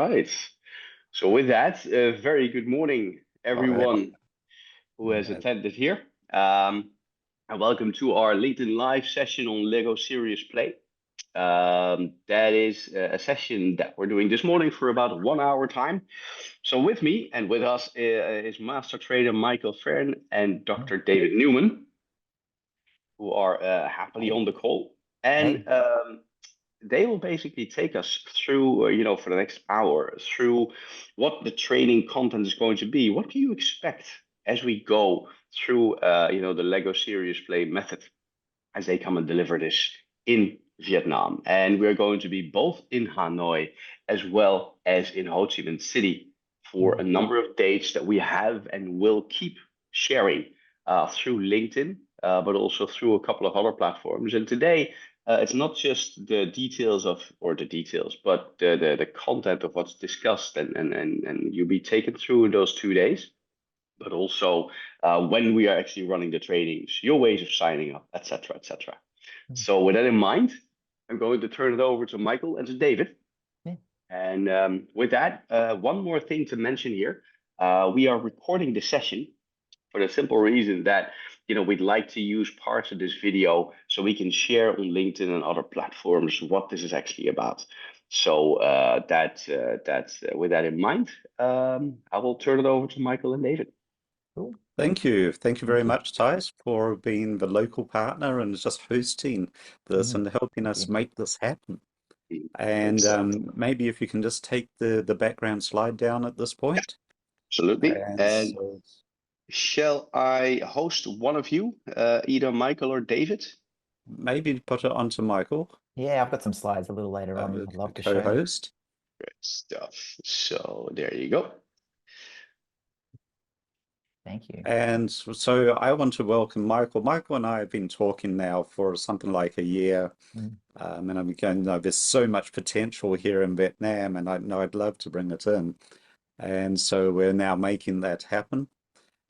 right. So with that, very good morning, All right. everyone who has Yeah. attended here. And welcome to our LinkedIn Live session on Lego Serious Play. That is a session that we're doing this morning for about 1 hour time. So with me and with us is Master Trader Michael Fearne and Oh, Dr. David Newman, who are happily hey, on the call. And hey. they will basically take us through, for the next hour, through what the training content is going to be. What do you expect as we go through, the Lego Serious Play method as they come and deliver this in Vietnam? And we're going to be both in Hanoi as well as in Ho Chi Minh City for a Mm, number of dates that we have and will keep sharing through LinkedIn, but also through a couple of other platforms. And today, it's not just the details or the details, but the content of what's discussed, and you'll be taken through those 2 days, but also when we are actually running the trainings, your ways of signing up, etc., etc. mm, So with that in mind, I'm going to turn it over to Michael and to David. yeah. And with that, one more thing to mention here. We are recording the session for the simple reason that we'd like to use parts of this video so we can share on LinkedIn and other platforms what this is actually about. So with that in mind, I will turn it over to Michael and David. Cool. Thank you. Thank you very Thank you. much, Thijs, for being the local partner and just hosting this and helping Thank us you. make this happen. And Thanks. maybe if you can just take the background slide down at this point. Absolutely. And And so shall I host one of you, either Michael or David? maybe put it onto Michael, Yeah, I've got some slides a little later on. I'd the love to share. co-host. Great stuff. So there you go. Thank you. And so I want to welcome Michael. Michael and I have been talking now for something like a year. Mm, And I'm going, no, there's so much potential here in Vietnam, and I know I'd love to bring it in. And so we're now making that happen.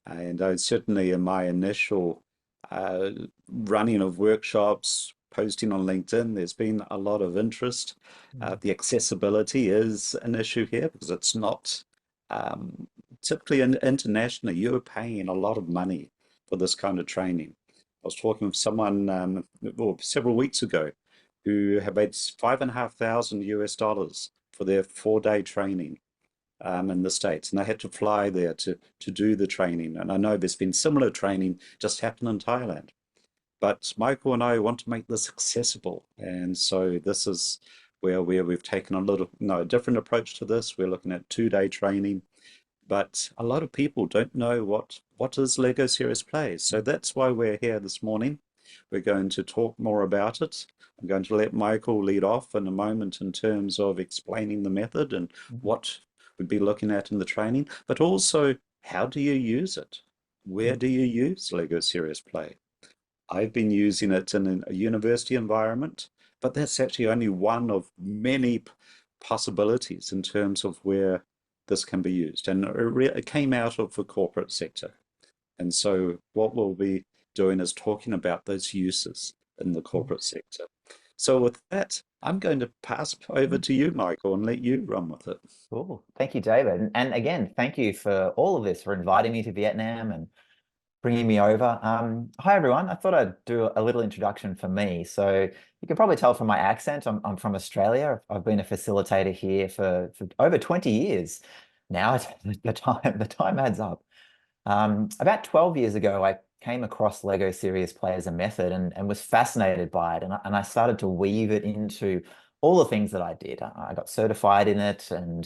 And certainly in my initial uh, running of workshops, posting on LinkedIn, there's been a lot of interest. mm, The accessibility is an issue here because it's not um, typically internationally, you're paying a lot of money for this kind of training. I was talking with someone several weeks ago who have paid $5,500 for their 4-day training in the States, and they had to fly there to do the training. And I know there's been similar training just happen in Thailand. But Michael and I want to make this accessible, and so this is where we've taken a little, no, a different approach to this. We're looking at 2-day training, but a lot of people don't know what is Lego Serious Play. So that's why we're here this morning. We're going to talk more about it. I'm going to let Michael lead off in a moment in terms of explaining the method and mm, what we'd be looking at in the training, but also how do you use it? Where mm, do you use Lego Serious Play? I've been using it in a university environment, but that's actually only one of many possibilities in terms of where this can be used. And it came out of the corporate sector. And so what we'll be doing is talking about those uses in the mm, corporate sector. So with that, I'm going to pass over mm. to you, Michael, and let you run with it. Cool. Thank you, David. And again, thank you for all of this, for inviting me to Vietnam and bringing me over. Hi, everyone. I thought I'd do a little introduction for me. So you can probably tell from my accent, I'm from Australia. I've been a facilitator here for over 20 years now. The time adds up. About 12 years ago, I came across Lego Serious Play as a method and was fascinated by it. And I started to weave it into all the things that I did. I got certified in it, and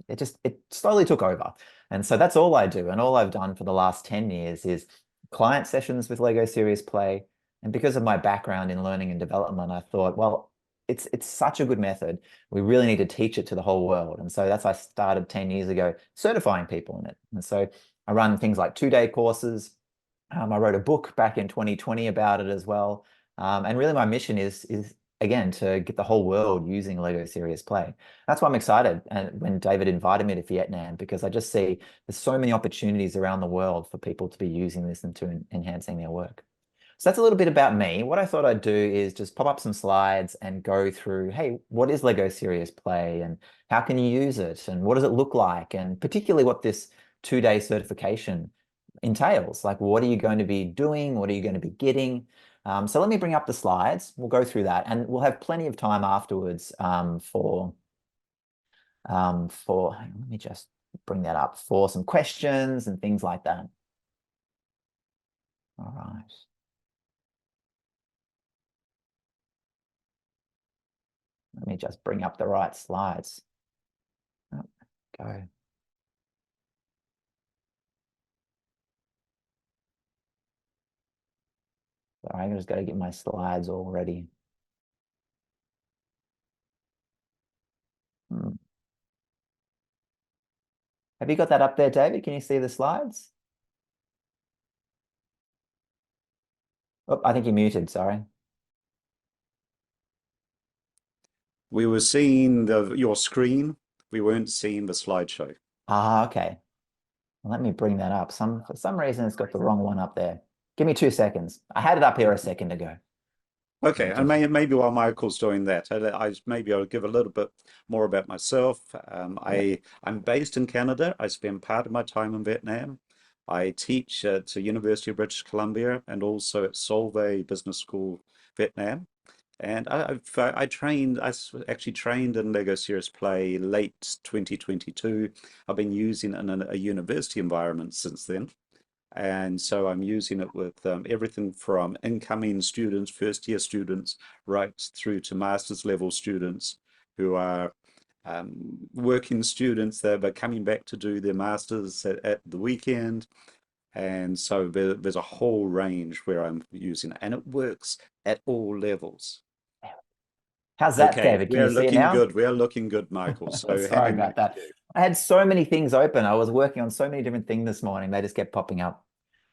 it slowly took over. And so that's all I do. And all I've done for the last 10 years is client sessions with Lego Serious Play. And because of my background in learning and development, I thought, well, it's such a good method. We really need to teach it to the whole world. And so that's why I started 10 years ago certifying people in it. And so I run things like 2-day courses. I wrote a book back in 2020 about it as well. And really my mission is again, to get the whole world using Lego Serious Play. That's why I'm excited and when David invited me to Vietnam, because I just see there's so many opportunities around the world for people to be using this and to enhancing their work. So that's a little bit about me. What I thought I'd do is just pop up some slides and go through, hey, what is Lego Serious Play and how can you use it and what does it look like? And particularly what this 2-day certification entails. Like, what are you going to be doing? What are you going to be getting? So let me bring up the slides. We'll go through that and we'll have plenty of time afterwards hang on, let me just bring that up for some questions and things like that. All right. Let me just bring up the right slides. Oh, go. Sorry, I just got to get my slides all ready. Have you got that up there, David? Can you see the slides? Oh, I think you're muted, sorry. We were seeing your screen. We weren't seeing the slideshow. Ah, okay. Well, let me bring that up. For some reason, it's got the wrong one up there. Give me 2 seconds. I had it up here a second ago. Okay, and maybe while Michael's doing that, maybe I'll give a little bit more about myself. I'm based in Canada. I spend part of my time in Vietnam. I teach at the University of British Columbia and also at Solvay Business School, Vietnam. And I actually trained in Lego Serious Play late 2022. I've been using it in a university environment since then. And so I'm using it with everything from incoming students, first year students, right through to master's level students who are working students that are coming back to do their masters at the weekend. And so there's a whole range where I'm using it, and it works at all levels. How's that, Okay, David? Can you see it looking now? good. We're looking good, Michael. So Sorry about that. I had so many things open. I was working on so many different things this morning. They just kept popping up.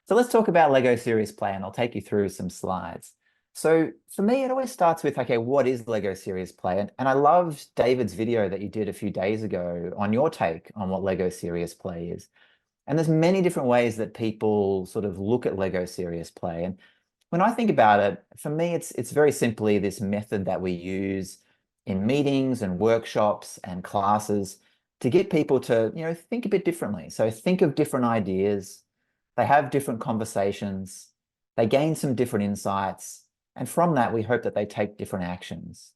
So let's talk about Lego Serious Play, and I'll take you through some slides. So for me, it always starts with, okay, what is Lego Serious Play? And I loved David's video that you did a few days ago on your take on what Lego Serious Play is. And there's many different ways that people sort of look at Lego Serious Play. And when I think about it, for me, it's very simply this method that we use in meetings and workshops and classes to get people to, think a bit differently. So think of different ideas. They have different conversations. They gain some different insights. And from that, we hope that they take different actions.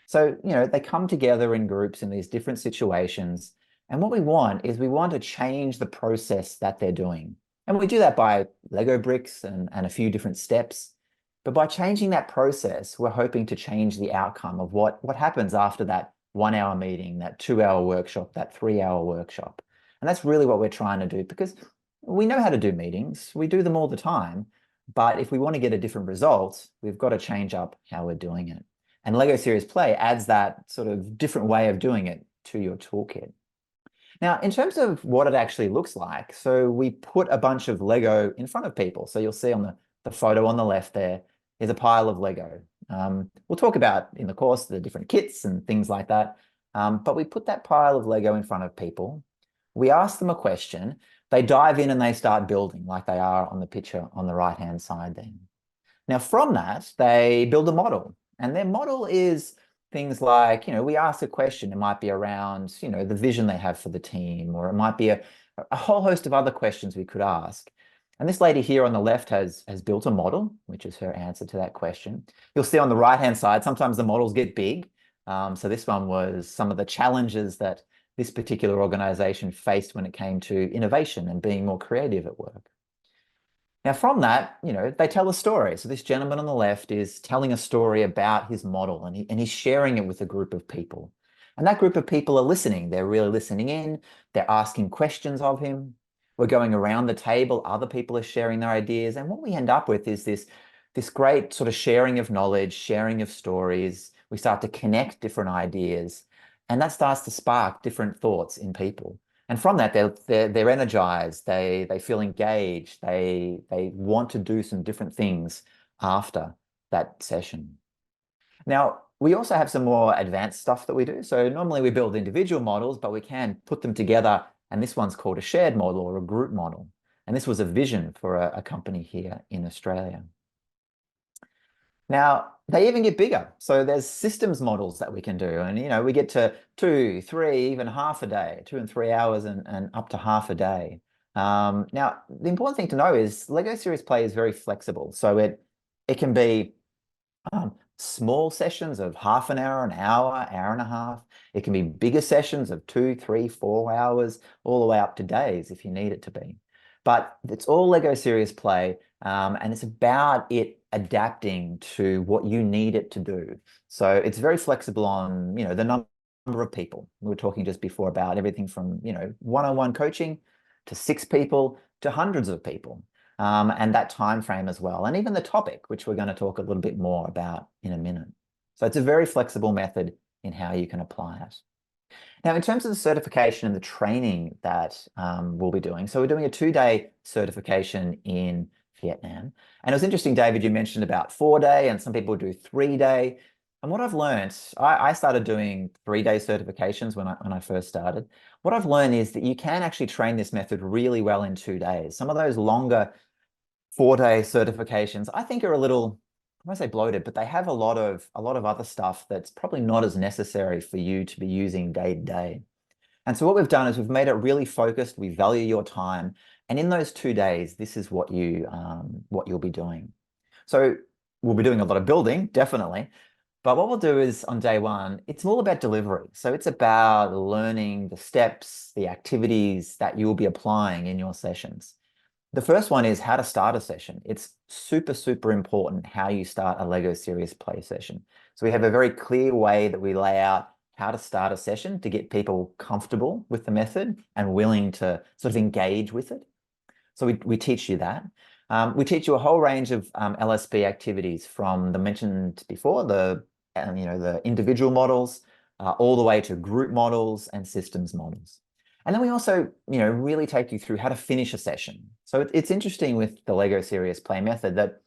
So, they come together in groups in these different situations. And what we want is we want to change the process that they're doing. And we do that by Lego bricks and a few different steps. But by changing that process, we're hoping to change the outcome of what happens after that 1-hour meeting, that 2-hour workshop, that 3-hour workshop. And that's really what we're trying to do, because we know how to do meetings. We do them all the time. But if we want to get a different result, we've got to change up how we're doing it. And Lego Serious Play adds that sort of different way of doing it to your toolkit. Now, in terms of what it actually looks like, so we put a bunch of Lego in front of people. So you'll see on the photo on the left there is a pile of Lego. We'll talk about in the course the different kits and things like that. But we put that pile of Lego in front of people. We ask them a question. They dive in and they start building like they are on the picture on the right-hand side then. Now, from that, they build a model. And their model is things like, we ask a question. It might be around, the vision they have for the team, or it might be a whole host of other questions we could ask. And this lady here on the left has built a model, which is her answer to that question. You'll see on the right-hand side, sometimes the models get big. So this one was some of the challenges that this particular organization faced when it came to innovation and being more creative at work. Now, from that, they tell a story. So this gentleman on the left is telling a story about his model, and he's sharing it with a group of people. And that group of people are listening. They're really listening in. They're asking questions of him. We're going around the table. Other people are sharing their ideas. And what we end up with is this great sort of sharing of knowledge, sharing of stories. We start to connect different ideas. And that starts to spark different thoughts in people. And from that, they're energized, they feel engaged, they want to do some different things after that session. Now, we also have some more advanced stuff that we do. So normally we build individual models, but we can put them together. And this one's called a shared model or a group model. And this was a vision for a company here in Australia. Now, they even get bigger. So there's systems models that we can do. And, we get to 2, 3, even half a day, 2 and 3 hours and up to half a day. Now, the important thing to know is Lego Serious Play is very flexible. So it can be small sessions of half an hour, hour and a half. It can be bigger sessions of 2, 3, 4 hours, all the way up to days if you need it to be. But it's all Lego Serious Play, and it's about it adapting to what you need it to do. So it's very flexible on, the number of people. We were talking just before about everything from, one-on-one coaching to 6 people to hundreds of people. And that time frame as well, and even the topic, which we're going to talk a little bit more about in a minute. So it's a very flexible method in how you can apply it. Now, in terms of the certification and the training that we'll be doing, so we're doing a 2-day certification in Vietnam. And it was interesting, David, you mentioned about 4-day, and some people do 3-day. And what I've learned, I started doing 3-day certifications when I first started. What I've learned is that you can actually train this method really well in 2 days. Some of those longer 4-day certifications, I think, are a little, I won't say bloated, but they have a lot of other stuff that's probably not as necessary for you to be using day to day. And so what we've done is we've made it really focused. We value your time, and in those 2 days, this is what you'll be doing. So we'll be doing a lot of building, definitely. But what we'll do is on day 1, it's all about delivery. So it's about learning the steps, the activities that you will be applying in your sessions. The first one is how to start a session. It's super, super important how you start a Lego Serious Play session. So we have a very clear way that we lay out how to start a session to get people comfortable with the method and willing to sort of engage with it. So we teach you that. We teach you a whole range of LSP activities from the mentioned before, the individual models, all the way to group models and systems models. And then we also, really take you through how to finish a session. So it's interesting with the Lego Serious Play method that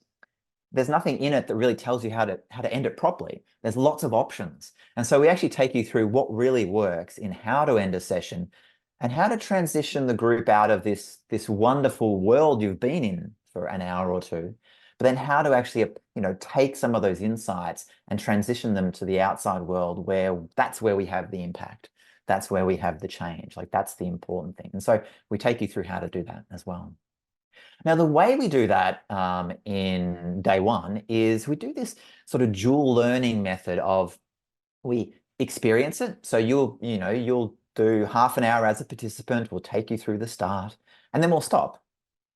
there's nothing in it that really tells you how to end it properly. There's lots of options. And so we actually take you through what really works in how to end a session and how to transition the group out of this wonderful world you've been in for an hour or two, but then how to actually, take some of those insights and transition them to the outside world where that's where we have the impact. That's where we have the change. Like, that's the important thing. And so we take you through how to do that as well. Now, the way we do that in day 1 is we do this sort of dual learning method of we experience it. So you'll do half an hour as a participant. We'll take you through the start, and then we'll stop.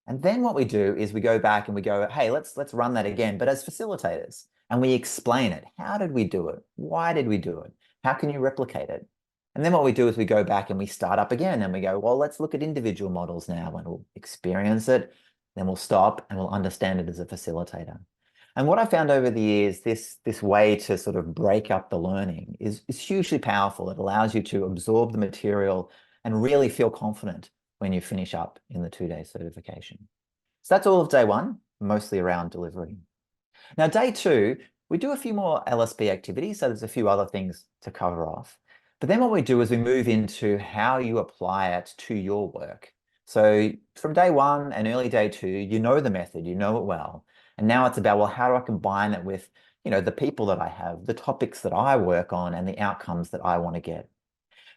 And then what we do is we go back and we go, hey, let's run that again, but as facilitators, and we explain it. How did we do it? Why did we do it? How can you replicate it? And then what we do is we go back and we start up again and we go, well, let's look at individual models now, and we'll experience it. Then we'll stop and we'll understand it as a facilitator. And what I found over the years, this way to sort of break up the learning is hugely powerful. It allows you to absorb the material and really feel confident when you finish up in the 2-day certification. So that's all of day 1, mostly around delivery. Now, day 2, we do a few more LSP activities. So there's a few other things to cover off. But then what we do is we move into how you apply it to your work. So from day 1 and early day 2, you know the method, you know it well. And now it's about, well, how do I combine it with, the people that I have, the topics that I work on, and the outcomes that I want to get.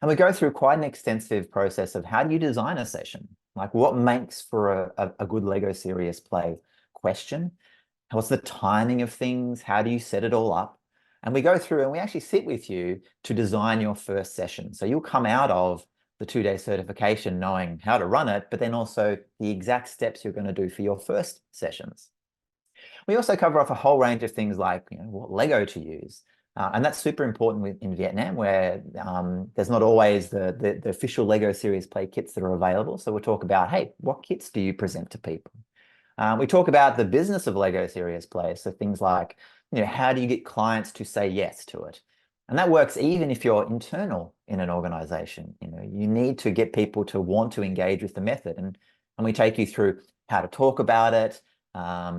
And we go through quite an extensive process of how do you design a session? Like, what makes for a good Lego Serious Play question? What's the timing of things? How do you set it all up? And we go through and we actually sit with you to design your first session. So you'll come out of the 2-day certification knowing how to run it, but then also the exact steps you're going to do for your first sessions. We also cover off a whole range of things like, what Lego to use. And that's super important in Vietnam, where there's not always the official Lego Serious Play kits that are available. So we'll talk about, hey, what kits do you present to people? We talk about the business of Lego Serious Play. So things like, how do you get clients to say yes to it? And that works even if you're internal in an organization. You need to get people to want to engage with the method. And we take you through how to talk about it,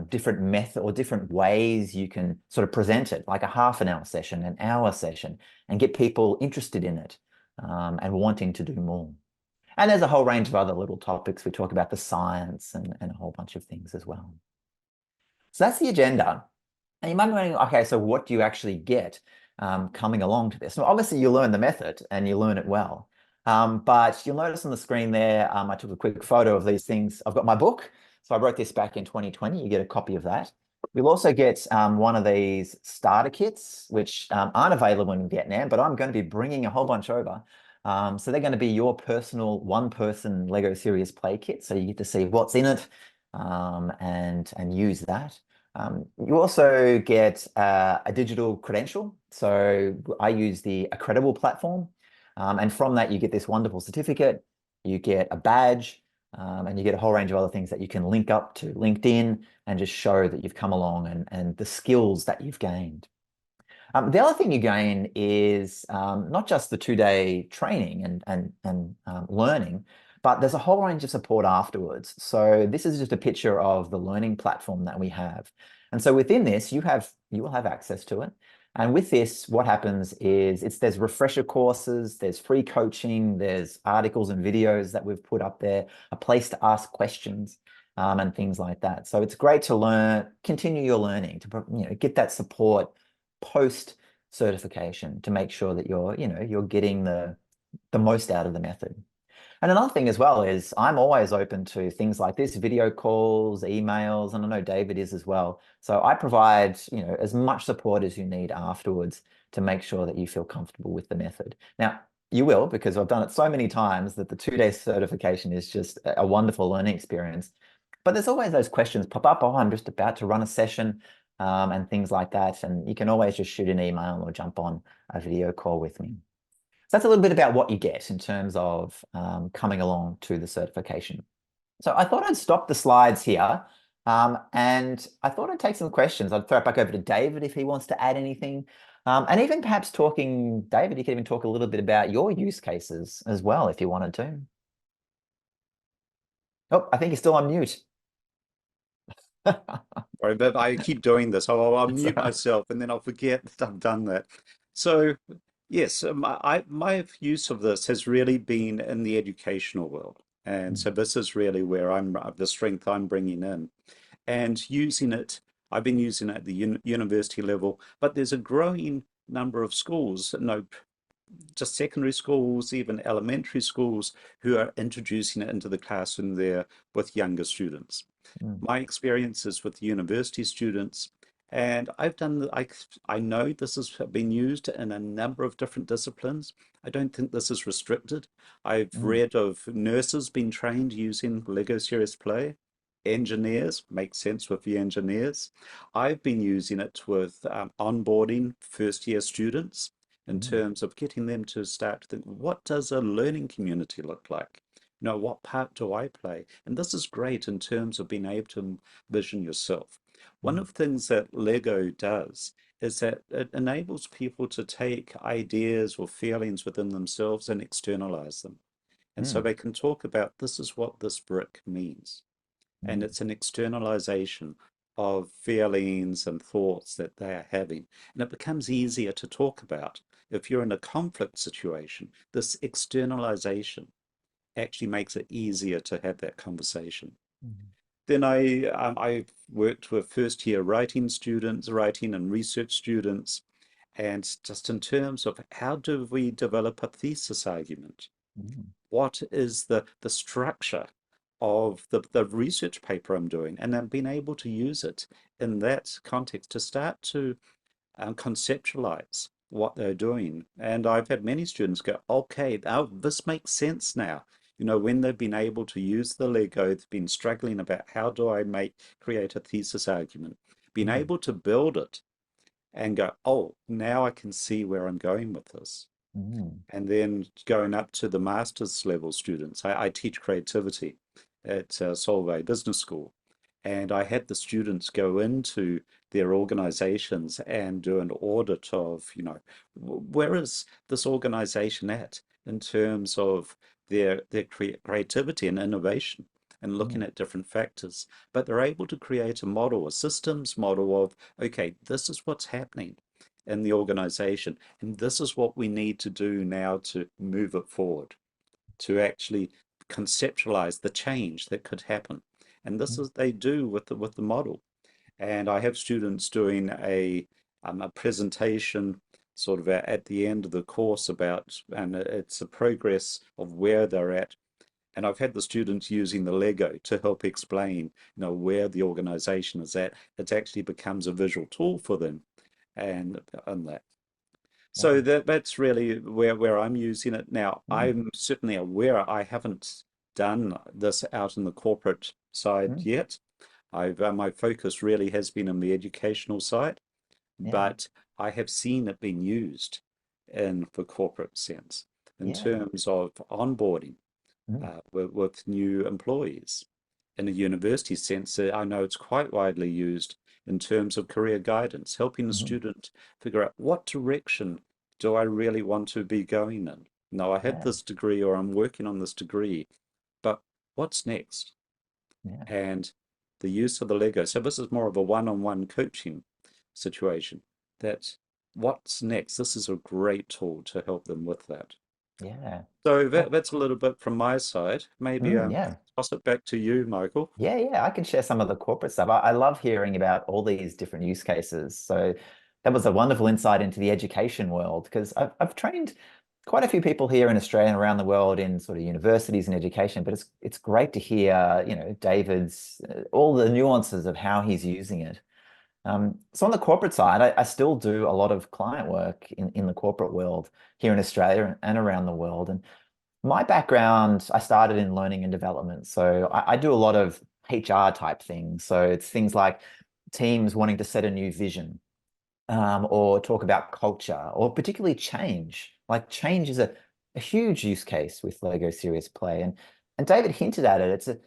different method or different ways you can sort of present it, like a half an hour session, an hour session, and get people interested in it and wanting to do more. And there's a whole range of other little topics. We talk about the science and a whole bunch of things as well. So that's the agenda. And you might be wondering, okay, so what do you actually get coming along to this? Well, obviously, you learn the method and you learn it well. But you'll notice on the screen there, I took a quick photo of these things. I've got my book. So I wrote this back in 2020. You get a copy of that. We'll also get one of these starter kits, which aren't available in Vietnam, but I'm going to be bringing a whole bunch over. So they're going to be your personal one-person Lego Serious Play kit. So you get to see what's in it and use that. You also get a digital credential. So I use the Accredible platform. And from that, you get this wonderful certificate, you get a badge, and you get a whole range of other things that you can link up to LinkedIn and just show that you've come along and the skills that you've gained. The other thing you gain is not just the 2-day training and learning, but there's a whole range of support afterwards. So this is just a picture of the learning platform that we have. And so within this, you will have access to it. And with this, what happens is there's refresher courses, there's free coaching, there's articles and videos that we've put up there, a place to ask questions, and things like that. So it's great to continue your learning, to get that support post certification to make sure that you're getting the most out of the method. And another thing as well is I'm always open to things like this, video calls, emails, and I know David is as well. So I provide, as much support as you need afterwards to make sure that you feel comfortable with the method. Now, you will, because I've done it so many times that the 2-day certification is just a wonderful learning experience. But there's always those questions pop up. Oh, I'm just about to run a session, and things like that. And you can always just shoot an email or jump on a video call with me. So that's a little bit about what you get in terms of coming along to the certification. So I thought I'd stop the slides here, and I thought I'd take some questions. I'd throw it back over to David if he wants to add anything. And even perhaps David, you could even talk a little bit about your use cases as well if you wanted to. Oh, I think you're still on mute. Sorry, but I keep doing this. I'll That's mute all right. myself and then I'll forget that I've done that. So, yes, my use of this has really been in the educational world. And so this is really where the strength I'm bringing in. And using it, I've been using it at the university level, but there's a growing number of schools, just secondary schools, even elementary schools, who are introducing it into the classroom there with younger students. Mm. My experiences with university students, and I know this has been used in a number of different disciplines. I don't think this is restricted. I've Mm. read of nurses being trained using Lego Serious Play. Engineers, makes sense with the engineers. I've been using it with onboarding first year students in Mm. terms of getting them to start to think, what does a learning community look like? What part do I play? And this is great in terms of being able to vision yourself. One of the things that Lego does is that it enables people to take ideas or feelings within themselves and externalize them. And so Mm. they can talk about this is what this brick means. And Mm. it's an externalization of feelings and thoughts that they are having. And it becomes easier to talk about. If you're in a conflict situation, this externalization actually makes it easier to have that conversation. Mm. Then I've worked with first year writing students, writing and research students, and just in terms of how do we develop a thesis argument? Mm. What is the structure of the research paper I'm doing? And then being able to use it in that context to start to conceptualize what they're doing. And I've had many students go, okay, now this makes sense now. When they've been able to use the Lego, they've been struggling about how do I create a thesis argument, being Mm. able to build it and go, oh, now I can see where I'm going with this. Mm. And then going up to the master's level students, I teach creativity at Solvay Business School. And I had the students go into their organizations and do an audit of, where is this organization at in terms of their creativity and innovation and looking Mm. at different factors. But they're able to create a model, a systems model of, okay, this is what's happening in the organization. And this is what we need to do now to move it forward, to actually conceptualize the change that could happen. And this Mm. is they do with the model. And I have students doing a presentation sort of at the end of the course about, and it's a progress of where they're at. And I've had the students using the Lego to help explain, where the organization is at. It actually becomes a visual tool for them, and that. So Yeah. that's really where I'm using it now. Mm, I'm certainly aware I haven't done this out in the corporate side mm, yet. I've my focus really has been on the educational side, yeah. but I have seen it being used in the corporate sense in Yeah. terms of onboarding Mm, with new employees. In a university sense, I know it's quite widely used in terms of career guidance, helping a mhm, student figure out what direction do I really want to be going in. Now, I have yeah. this degree or I'm working on this degree, but what's next? Yeah. And the use of the Lego. So this is more of a one-on-one coaching situation. That what's next? This is a great tool to help them with that. Yeah. So Well, that's a little bit from my side. Maybe yeah. toss it back to you, Michael. Yeah, yeah, I can share some of the corporate stuff. I love hearing about all these different use cases. So that was a wonderful insight into the education world because I've trained quite a few people here in Australia and around the world in sort of universities and education, but it's great to hear, David's all the nuances of how he's using it. So on the corporate side, I still do a lot of client work in the corporate world here in Australia and around the world. And my background, I started in learning and development. So I do a lot of HR type things. So it's things like teams wanting to set a new vision, or talk about culture, or particularly change. Like change is a huge use case with Lego Serious Play. And David hinted at it.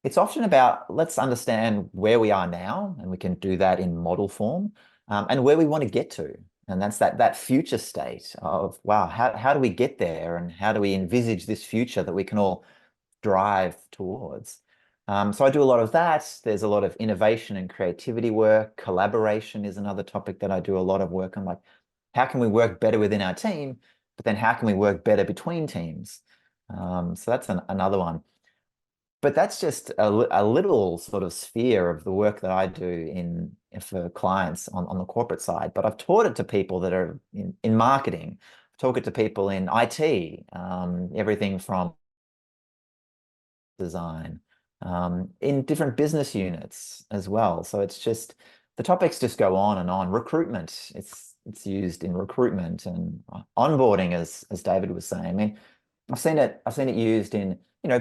It's often about let's understand where we are now, and we can do that in model form, and where we want to get to. And that's that future state of, wow, how do we get there? And how do we envisage this future that we can all drive towards? So I do a lot of that. There's a lot of innovation and creativity work. Collaboration is another topic that I do a lot of work on. Like, how can we work better within our team? But then how can we work better between teams? So that's another one. But that's just a little sort of sphere of the work that I do in for clients on the corporate side. But I've taught it to people that are in marketing, taught it to people in IT, everything from design, in different business units as well. So it's just the topics just go on and on. Recruitment, it's used in recruitment and onboarding, as David was saying. I mean, I've seen it used in,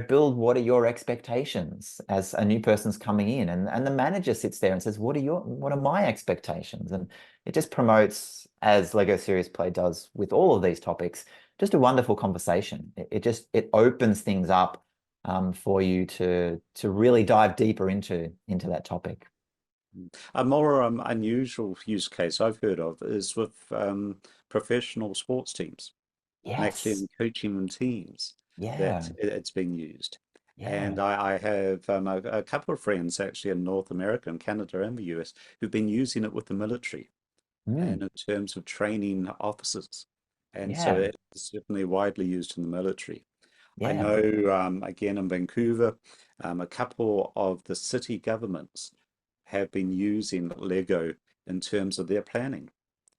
build what are your expectations as a new person's coming in, and the manager sits there and says, what are my expectations? And it just promotes, as Lego Serious Play does with all of these topics, just a wonderful conversation. It opens things up, for you to really dive deeper into that topic. A more unusual use case I've heard of is with professional sports teams and actually Yes. in coaching and teams that Yeah. it's being used. And Yeah. I have a couple of friends actually in North America and Canada and the US who've been using it with the military and Mm, in terms of training officers. And so yeah. it's certainly widely used in the military. I Yeah. know, again in Vancouver, a couple of the city governments have been using Lego in terms of their planning,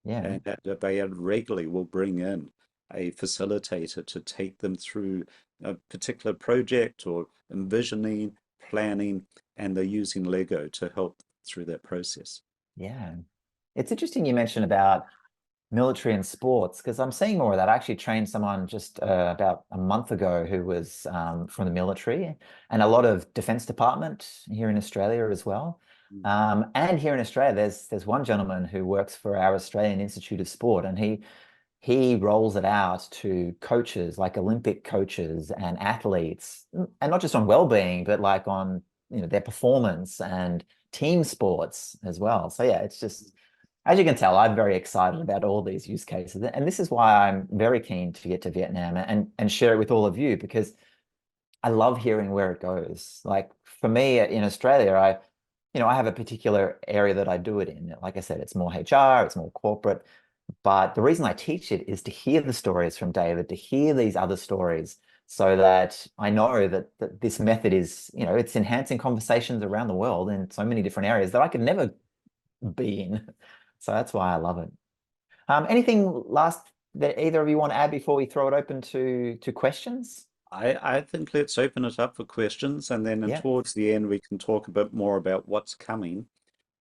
Yeah. and that they regularly will bring in a facilitator to take them through a particular project or envisioning, planning, and they're using Lego to help through that process. Yeah. It's interesting you mentioned about military and sports because I'm seeing more of that. I actually trained someone just about a month ago who was from the military, and a lot of Defense Department here in Australia as well. And here in Australia, there's one gentleman who works for our Australian Institute of Sport, and he rolls it out to coaches, like Olympic coaches and athletes, and not just on well-being, but like on, their performance and team sports as well. So yeah, it's just, as you can tell, I'm very excited about all these use cases. And this is why I'm very keen to get to Vietnam and share it with all of you, because I love hearing where it goes. Like for me in Australia, I have a particular area that I do it in. Like I said, it's more HR, it's more corporate. But the reason I teach it is to hear the stories from David, to hear these other stories, so that I know that this method is, it's enhancing conversations around the world in so many different areas that I could never being. So that's why I love it. Anything last that either of you want to add before we throw it open to questions? I think let's open it up for questions, and then Yeah, towards the end we can talk a bit more about what's coming,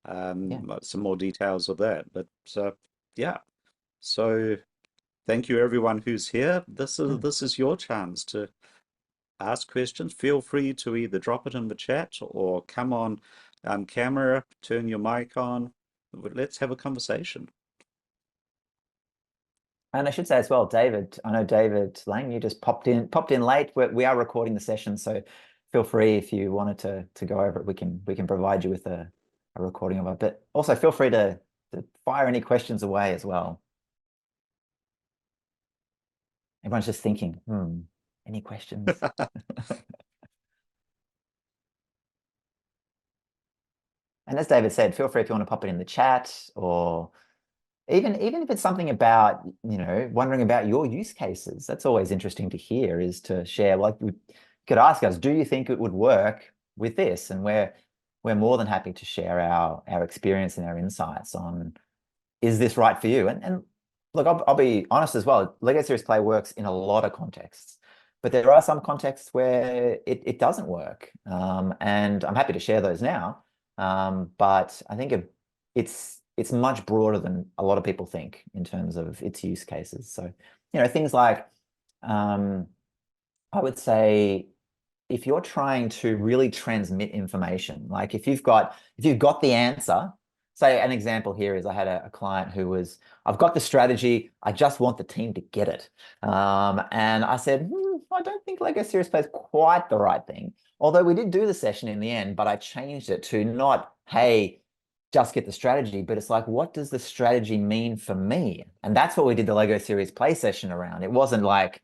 yeah. some more details of that. But yeah, so thank you everyone who's here. This is your chance to ask questions. Feel free to either drop it in the chat or come on camera, turn your mic on. Let's have a conversation. And I should say as well, David, I know David Lang, you just popped in late. We are recording the session, so feel free if you wanted to go over it, we can provide you with a recording of it. But also feel free to fire any questions away as well. Everyone's just thinking, any questions? And as David said, feel free if you want to pop it in the chat, or even if it's something about, wondering about your use cases. That's always interesting to hear, is to share. Like, you could ask us, do you think it would work with this? And we're more than happy to share our experience and our insights on, is this right for you? And look, I'll be honest as well. Lego Serious Play works in a lot of contexts, but there are some contexts where it doesn't work. And I'm happy to share those now. But I think it's much broader than a lot of people think in terms of its use cases. So, things like, I would say, if you're trying to really transmit information, like if you've got the answer. Say an example here is, I had a client who was, I've got the strategy, I just want the team to get it. And I said, I don't think Lego Serious Play is quite the right thing. Although we did do the session in the end, but I changed it to not, hey, just get the strategy, but it's like, what does the strategy mean for me? And that's what we did the Lego Serious Play session around. It wasn't like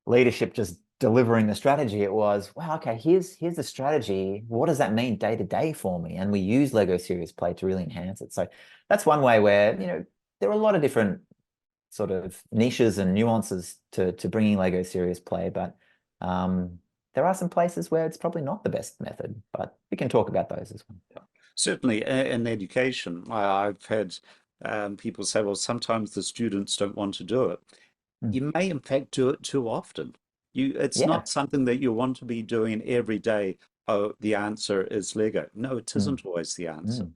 leadership just delivering the strategy. It was, wow, okay, here's the strategy. What does that mean day to day for me? And we use Lego Serious Play to really enhance it. So that's one way where, there are a lot of different sort of niches and nuances to bringing Lego Serious Play, but there are some places where it's probably not the best method, but we can talk about those as well. Certainly in education, I've had people say, well, sometimes the students don't want to do it. You may in fact do it too often. It's not something that you want to be doing every day. Oh, the answer is Lego. No, it isn't always the answer.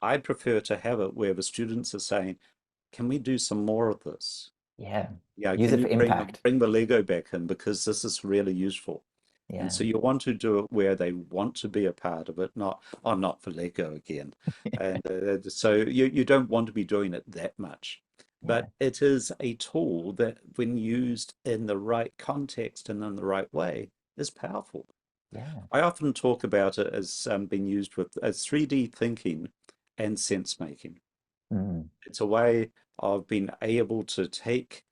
I prefer to have it where the students are saying, can we do some more of this? Yeah. Yeah, Use can it for you impact. bring the Lego back in, because this is really useful. Yeah. And so you want to do it where they want to be a part of it, not, oh, not for Lego again. And so you don't want to be doing it that much. But it is a tool that, when used in the right context and in the right way, is powerful. Yeah. I often talk about it as being used as 3D thinking and sense making. It's a way of being able to take,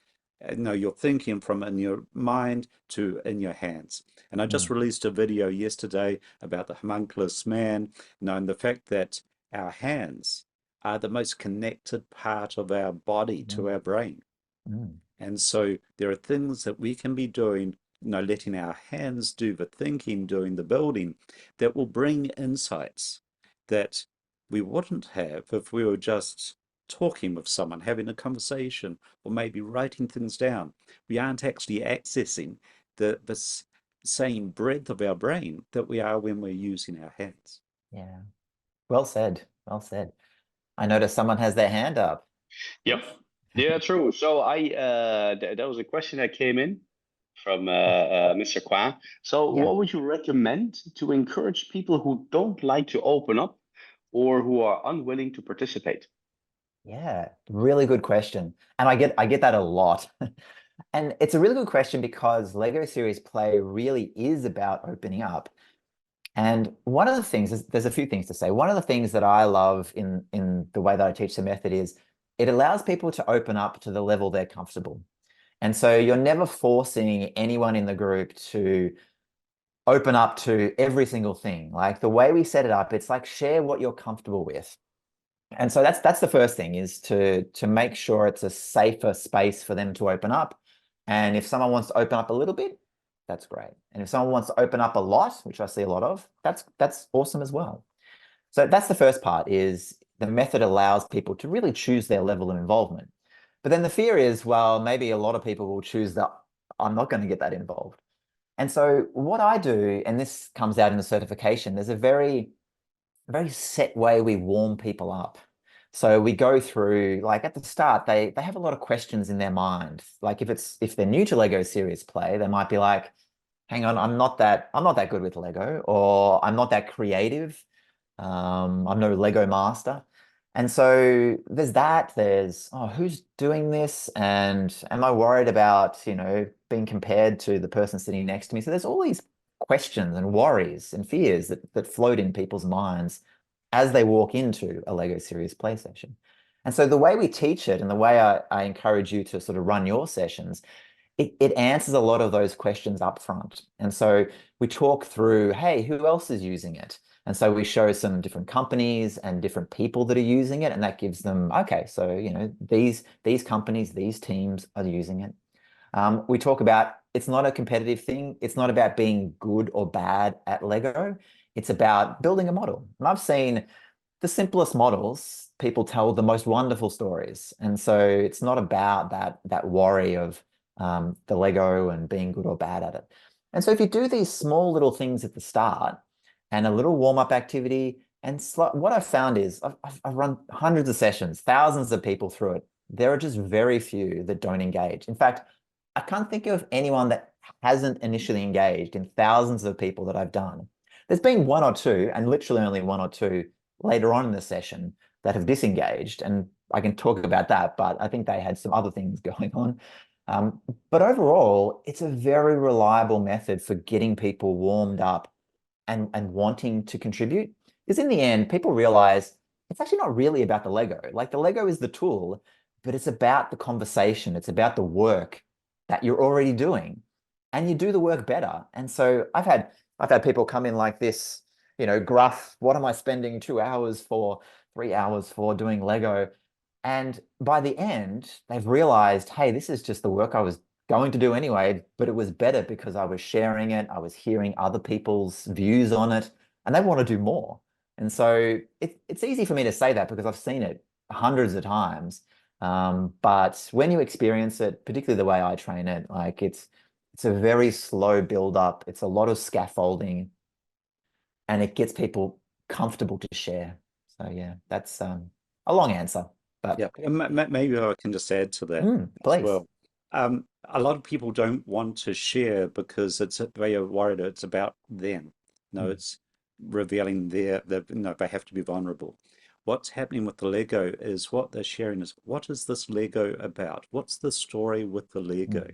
your thinking from in your mind to in your hands. And I just released a video yesterday about the homunculus man, and the fact that our hands are the most connected part of our body to our brain. And so there are things that we can be doing, letting our hands do the thinking, doing the building, that will bring insights that we wouldn't have if we were just talking with someone, having a conversation, or maybe writing things down. We aren't actually accessing the same breadth of our brain that we are when we're using our hands. Yeah. Well said. Well said. I noticed someone has their hand up. Yep. Yeah, true. So that was a question that came in from Mr. Kwa. So what would you recommend to encourage people who don't like to open up or who are unwilling to participate? Yeah, really good question. And I get that a lot. And it's a really good question because Lego Serious Play really is about opening up. And one of the things, there's a few things to say. One of the things that I love in the way that I teach the method is it allows people to open up to the level they're comfortable. And so you're never forcing anyone in the group to open up to every single thing. Like, the way we set it up, it's like, share what you're comfortable with. And so that's the first thing, is to make sure it's a safer space for them to open up. And if someone wants to open up a little bit, that's great. And if someone wants to open up a lot, which I see a lot of, that's awesome as well. So that's the first part, is the method allows people to really choose their level of involvement. But then the fear is, well, maybe a lot of people will choose that I'm not going to get that involved. And so what I do, and this comes out in the certification, there's a very set way we warm people up. So we go through, like at the start, they have a lot of questions in their mind. Like if they're new to Lego Serious Play, they might be like, hang on, I'm not that good with Lego, or I'm not that creative. I'm no Lego master. And so there's that, there's, oh, who's doing this? And am I worried about, being compared to the person sitting next to me? So there's all these questions and worries and fears that float in people's minds as they walk into a Lego Serious Play session. And so the way we teach it and the way I encourage you to sort of run your sessions, it answers a lot of those questions up front. And so we talk through, hey, who else is using it? And so we show some different companies and different people that are using it, and that gives them, okay, so these companies, these teams are using it. We talk about it's not a competitive thing. It's not about being good or bad at Lego. It's about building a model. And I've seen the simplest models, people tell the most wonderful stories. And so it's not about that worry of the Lego and being good or bad at it. And so if you do these small little things at the start and a little warm-up activity, and what I've found is I've run hundreds of sessions, thousands of people through it. There are just very few that don't engage. In fact, I can't think of anyone that hasn't initially engaged in thousands of people that I've done. There's been one or two, and literally only one or two later on in the session that have disengaged, and I can talk about that, but I think they had some other things going on. But overall, it's a very reliable method for getting people warmed up and wanting to contribute. Because in the end, people realize it's actually not really about the Lego. Like the Lego is the tool, but it's about the conversation. It's about the work that you're already doing, and you do the work better. And so I've had people come in like this, gruff, what am I spending 2 hours for, 3 hours for doing Lego? And by the end, they've realized, hey, this is just the work I was going to do anyway, but it was better because I was sharing it. I was hearing other people's views on it, and they want to do more. And so it's easy for me to say that because I've seen it hundreds of times. But when you experience it, particularly the way I train it, like it's a very slow build up. It's a lot of scaffolding, and it gets people comfortable to share. So yeah, that's a long answer, but Yeah, maybe I can just add to that as please. well. A lot of people don't want to share because they are worried it's about them. No, it's revealing they have to be vulnerable. What's happening with the Lego is what they're sharing is what is this Lego about? What's the story with the Lego?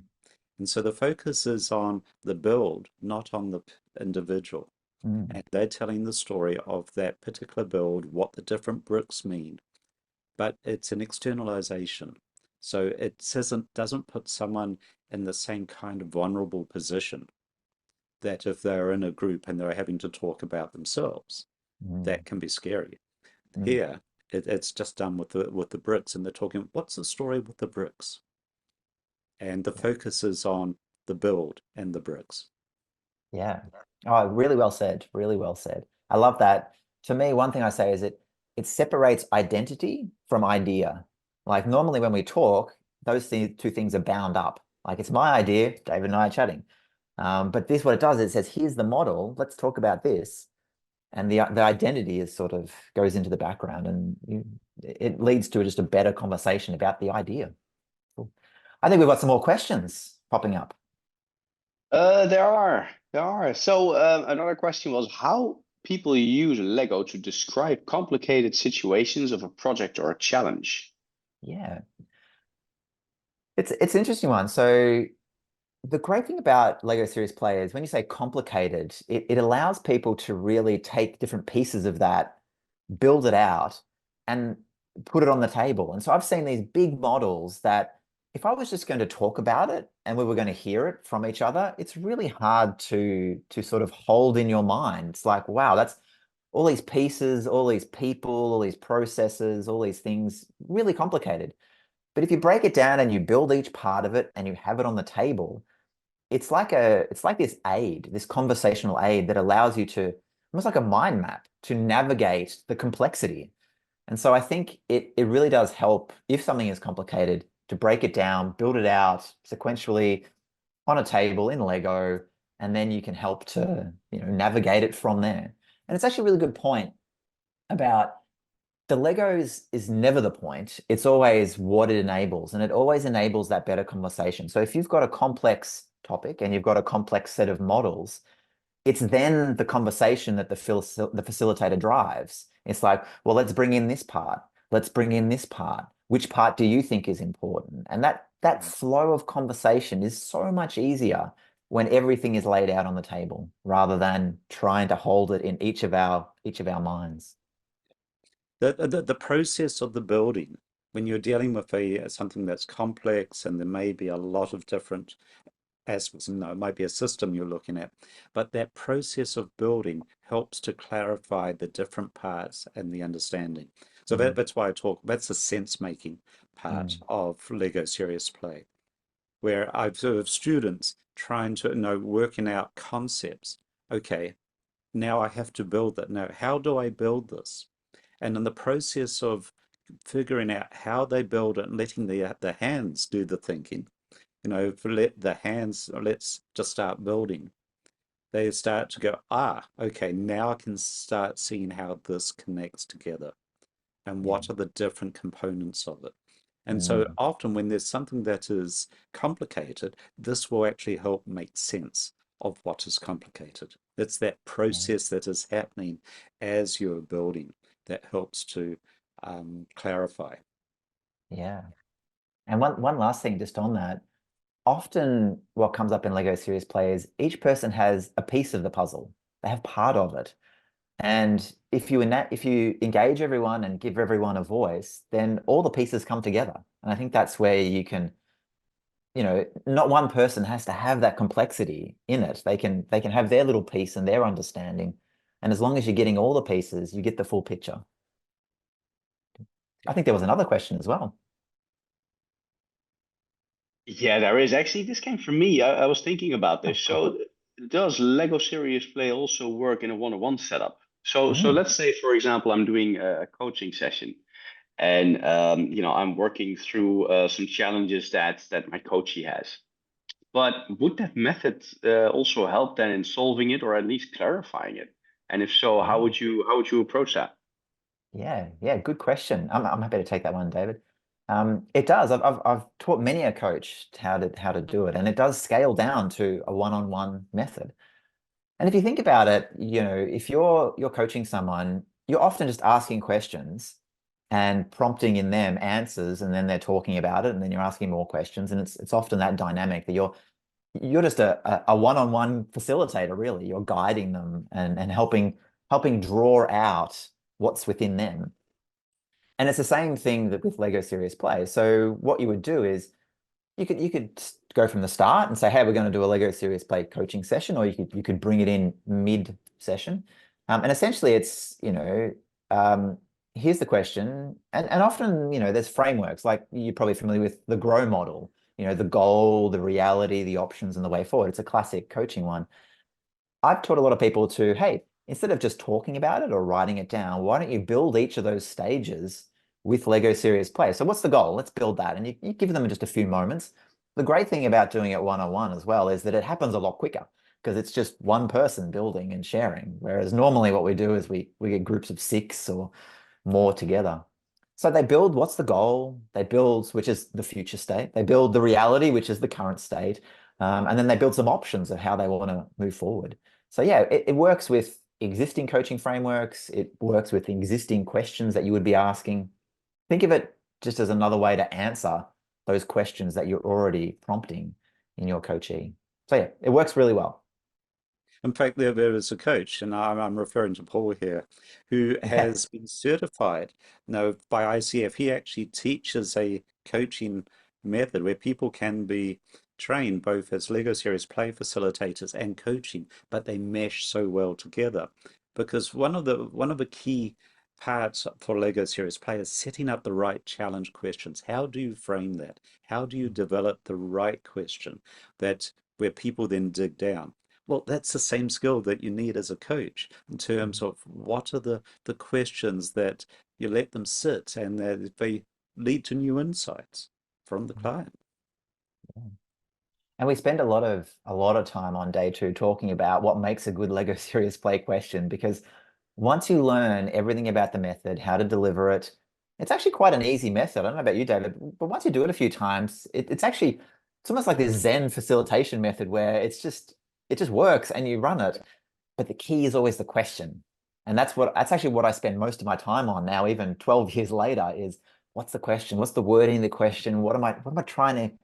And so the focus is on the build, not on the individual. And they're telling the story of that particular build, what the different bricks mean. But it's an externalization. So it doesn't put someone in the same kind of vulnerable position that if they're in a group and they're having to talk about themselves, that can be scary. Here, it's just done with the bricks, and they're talking, what's the story with the bricks? And the focus is on the build and the bricks. Yeah. Oh, really well said. Really well said. I love that. To me, one thing I say is it separates identity from idea. Like normally when we talk, those two things are bound up. Like it's my idea, David and I are chatting. But this, what it does, it says, here's the model. Let's talk about this. And the identity is sort of goes into the background, and it leads to just a better conversation about the idea. Cool. I think we've got some more questions popping up. There are. So another question was how people use Lego to describe complicated situations of a project or a challenge. Yeah. It's an interesting one. So the great thing about Lego Serious Play is when you say complicated, it allows people to really take different pieces of that, build it out, and put it on the table. And so I've seen these big models that if I was just going to talk about it and we were going to hear it from each other, it's really hard to sort of hold in your mind. It's like, wow, that's all these pieces, all these people, all these processes, all these things, really complicated. But if you break it down and you build each part of it and you have it on the table, it's like this aid, this conversational aid that allows you to almost like a mind map to navigate the complexity. And so I think it really does help if something is complicated to break it down, build it out sequentially on a table in Lego, and then you can help to, navigate it from there. And it's actually a really good point about the Legos is never the point. It's always what it enables, and it always enables that better conversation. So if you've got a complex topic and you've got a complex set of models, it's then the conversation that the facilitator drives. It's like, well, let's bring in this part. Let's bring in this part. Which part do you think is important? And that flow of conversation is so much easier when everything is laid out on the table rather than trying to hold it in each of our minds. The process of the building, when you're dealing with something that's complex and there may be a lot of different aspects, it might be a system you're looking at, but that process of building helps to clarify the different parts and the understanding. So that's why that's the sense-making part of Lego Serious Play, where I've observed students trying to working out concepts. Okay, now I have to build that. Now, how do I build this? And in the process of figuring out how they build it and letting the hands do the thinking, let the hands, let's just start building. They start to go, okay, now I can start seeing how this connects together and what are the different components of it. And so often when there's something that is complicated, this will actually help make sense of what is complicated. It's that process that is happening as you're building that helps to clarify. Yeah. And one last thing just on that, often what comes up in Lego Serious Play is each person has a piece of the puzzle. They have part of it. And if you engage everyone and give everyone a voice, then all the pieces come together. And I think that's where you can, not one person has to have that complexity in it. They can have their little piece and their understanding. And as long as you're getting all the pieces, you get the full picture. I think there was another question as well. Yeah, there is. Actually, this came from me. I was thinking about this. So, does Lego Serious Play also work in a one-on-one setup? So let's say, for example, I'm doing a coaching session, and I'm working through some challenges that my coachee has. But would that method also help then in solving it, or at least clarifying it? And if so, how would you approach that? Yeah, good question. I'm happy to take that one, David. It does. I've taught many a coach how to do it, and it does scale down to a one-on-one method. And if you think about it, if you're coaching someone, you're often just asking questions and prompting in them answers, and then they're talking about it, and then you're asking more questions, and it's often that dynamic that you're just a one-on-one facilitator, really. You're guiding them and helping draw out what's within them. And it's the same thing that with Lego Serious Play. So what you would do is you could go from the start and say, hey, we're going to do a Lego Serious Play coaching session, or you could bring it in mid-session. And essentially it's, here's the question. And often, there's frameworks, like you're probably familiar with the GROW model, the goal, the reality, the options, and the way forward. It's a classic coaching one. I've taught a lot of people to, hey, instead of just talking about it or writing it down, why don't you build each of those stages with Lego Serious Play? So what's the goal? Let's build that. And you give them just a few moments. The great thing about doing it one-on-one as well is that it happens a lot quicker because it's just one person building and sharing. Whereas normally what we do is we get groups of 6 or more together. So they build what's the goal, they build which is the future state, they build the reality, which is the current state, and then they build some options of how they want to move forward. So yeah, it works with existing coaching frameworks. It works with existing questions that you would be asking. Think of it just as another way to answer those questions that you're already prompting in your coachee. So yeah, it works really well. In fact, there is a coach, and I'm referring to Paul here, who Yeah. has been certified now by ICF. He actually teaches a coaching method where people can be trained both as Lego Series Play facilitators and coaching, but they mesh so well together. Because one of the key parts for Lego Series Play is setting up the right challenge questions. How do you frame that? How do you develop the right question that where people then dig down? Well, that's the same skill that you need as a coach in terms of what are the questions that you let them sit, and they lead to new insights from the client. And we spend a lot of time on day 2 talking about what makes a good Lego Serious Play question, because once you learn everything about the method, how to deliver it, it's actually quite an easy method. I don't know about you, David, but once you do it a few times, it's almost like this Zen facilitation method where it just works and you run it. But the key is always the question. And that's actually what I spend most of my time on now, even 12 years later, is what's the question? What's the wording of the question? What am I trying to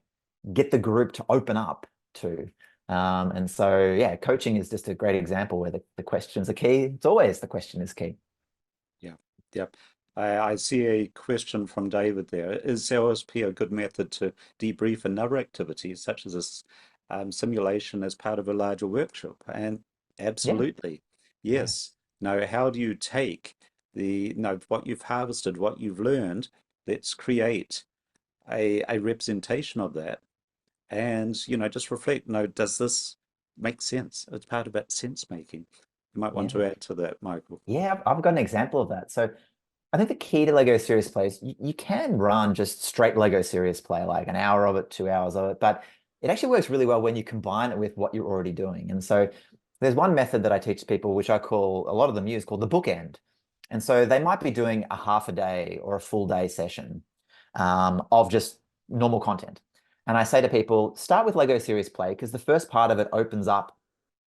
get the group to open up to? And so, yeah, coaching is just a great example where the questions are key. It's always the question is key. Yeah, yeah. I see a question from David there. Is OSP a good method to debrief another activity, such as a simulation as part of a larger workshop? And absolutely, yes. Now, how do you take what you've harvested, what you've learned? Let's create a representation of that, and just reflect. Does this make sense? It's part of that sense making. You might want to add to that, Michael. Yeah, I've got an example of that. So I think the key to Lego Serious Play is you can run just straight Lego Serious Play, like an hour of it, 2 hours of it, but it actually works really well when you combine it with what you're already doing. And so there's one method that I teach people, which I call, a lot of them use, called the bookend. And so they might be doing a half a day or a full day session of just normal content. And I say to people, start with Lego Serious Play, because the first part of it opens up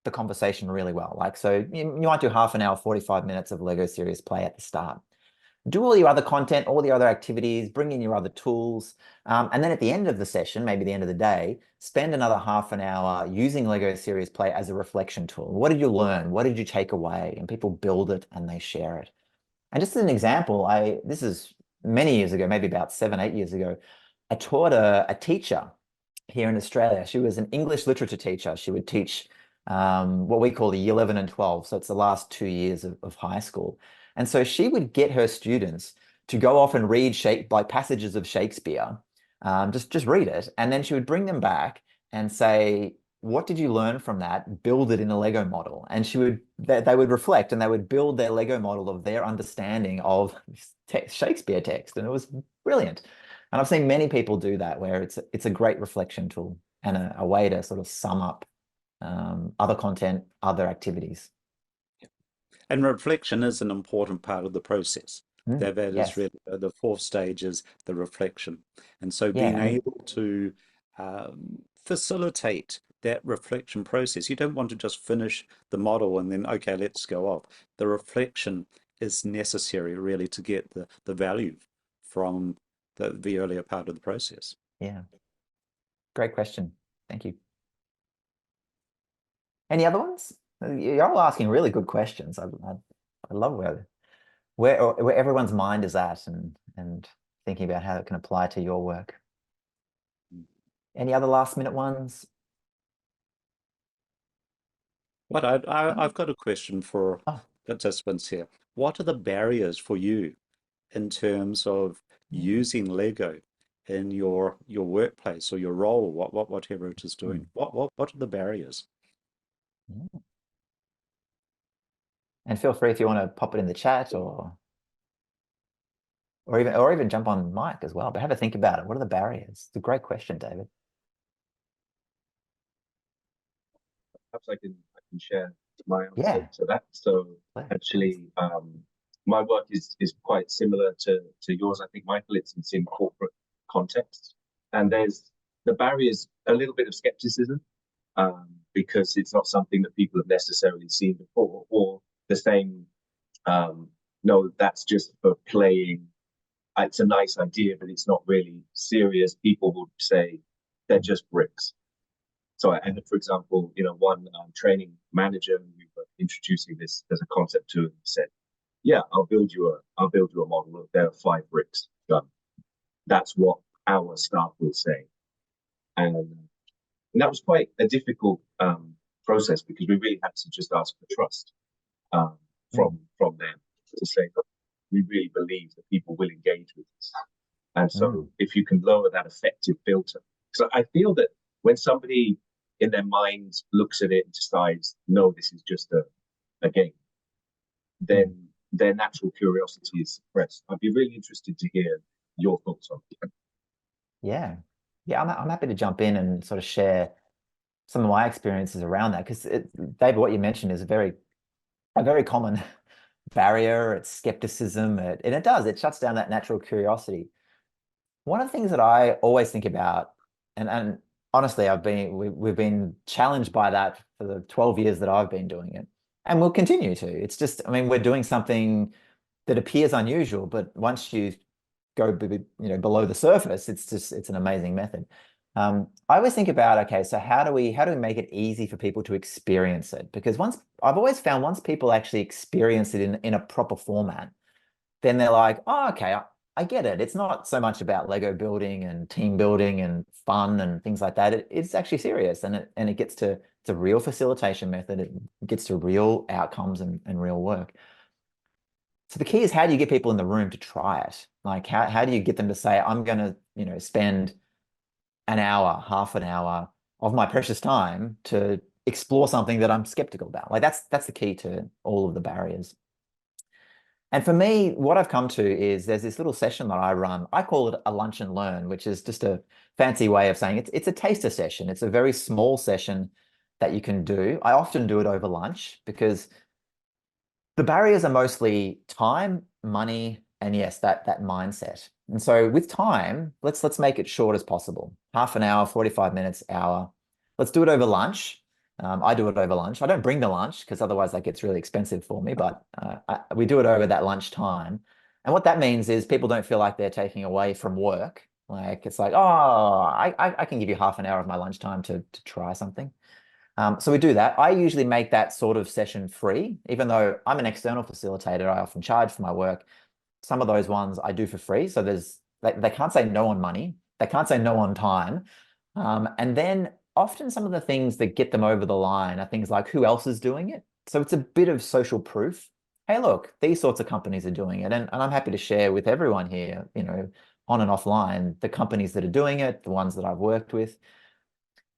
the conversation really well. Like, so you might do half an hour, 45 minutes of Lego Serious Play at the start. Do all your other content, all the other activities, bring in your other tools. And then at the end of the session, maybe the end of the day, spend another half an hour using Lego Serious Play as a reflection tool. What did you learn? What did you take away? And people build it and they share it. And just as an example, this is many years ago, maybe about 7, 8 years ago, I taught a teacher here in Australia. She was an English literature teacher. She would teach what we call the year 11 and 12. So it's the last 2 years of high school. And so she would get her students to go off and read passages of Shakespeare, just read it. And then she would bring them back and say, what did you learn from that? Build it in a Lego model. And they would reflect and they would build their Lego model of their understanding of Shakespeare text. And it was brilliant. And I've seen many people do that, where it's a great reflection tool and a way to sort of sum up other content, other activities. And reflection is an important part of the process. That Yes. is really the 4th stage is the reflection. And so Yeah, being able to facilitate that reflection process. You don't want to just finish the model and then, okay, let's go off. The reflection is necessary really to get the value from the earlier part of the process. Yeah. Great question. Thank you. Any other ones? You're all asking really good questions. I love where everyone's mind is at and thinking about how it can apply to your work. Any other last minute ones? But I've got a question for participants here. What are the barriers for you in terms of using Lego in your workplace or your role, whatever it is doing? What are the barriers? And feel free if you want to pop it in the chat or even jump on mic as well. But have a think about it. What are the barriers? It's a great question, David. Perhaps I can share my answer to that. So actually, my work is quite similar to yours. I think, Michael, it's in corporate context, and there's the barriers, a little bit of skepticism, because it's not something that people have necessarily seen before, or the same, no, that's just for playing. It's a nice idea, but it's not really serious. People would say they're just bricks. So, and for example, one training manager who we were introducing this as a concept to said, "Yeah, I'll build you a model. Look, there are 5 bricks done." That's what our staff will say, and that was quite a difficult process, because we really had to just ask for trust from them to say that we really believe that people will engage with this. And so, if you can lower that effective filter, so I feel that when somebody in their mind looks at it and decides, no, this is just a game, then their natural curiosity is suppressed. I'd be really interested to hear your thoughts on it. Yeah. Yeah, I'm happy to jump in and sort of share some of my experiences around that, because David, what you mentioned is a very common barrier. It's skepticism, and it shuts down that natural curiosity. One of the things that I always think about, and honestly, we've been challenged by that for the 12 years that I've been doing it, and we'll continue to. It's just, I mean, we're doing something that appears unusual, but once you go below the surface, it's an amazing method. I always think about, okay, so how do we make it easy for people to experience it? Because I've always found once people actually experience it in a proper format, then they're like, oh, okay, I get it. It's not so much about Lego building and team building and fun and things like that. It's actually serious, and it gets to, it's a real facilitation method. It gets to real outcomes and real work. So the key is, how do you get people in the room to try it? Like, how do you get them to say, I'm going to, spend an hour, half an hour of my precious time to explore something that I'm skeptical about? Like, that's the key to all of the barriers. And for me, what I've come to is there's this little session that I run. I call it a lunch and learn, which is just a fancy way of saying it's a taster session. It's a very small session that you can do. I often do it over lunch because the barriers are mostly time, money, and yes, that mindset. And so with time, let's make it short as possible. Half an hour, 45 minutes, hour. Let's do it over lunch. I do it over lunch. I don't bring the lunch because otherwise that gets really expensive for me, but we do it over that lunch time. And what that means is people don't feel like they're taking away from work. Like, it's like, oh, I can give you half an hour of my lunchtime to try something. So we do that. I usually make that sort of session free, even though I'm an external facilitator. I often charge for my work. Some of those ones I do for free. So they can't say no on money. They can't say no on time. And then often some of the things that get them over the line are things like, who else is doing it? So it's a bit of social proof. Hey, look, these sorts of companies are doing it. And I'm happy to share with everyone here, on and offline, the companies that are doing it, the ones that I've worked with.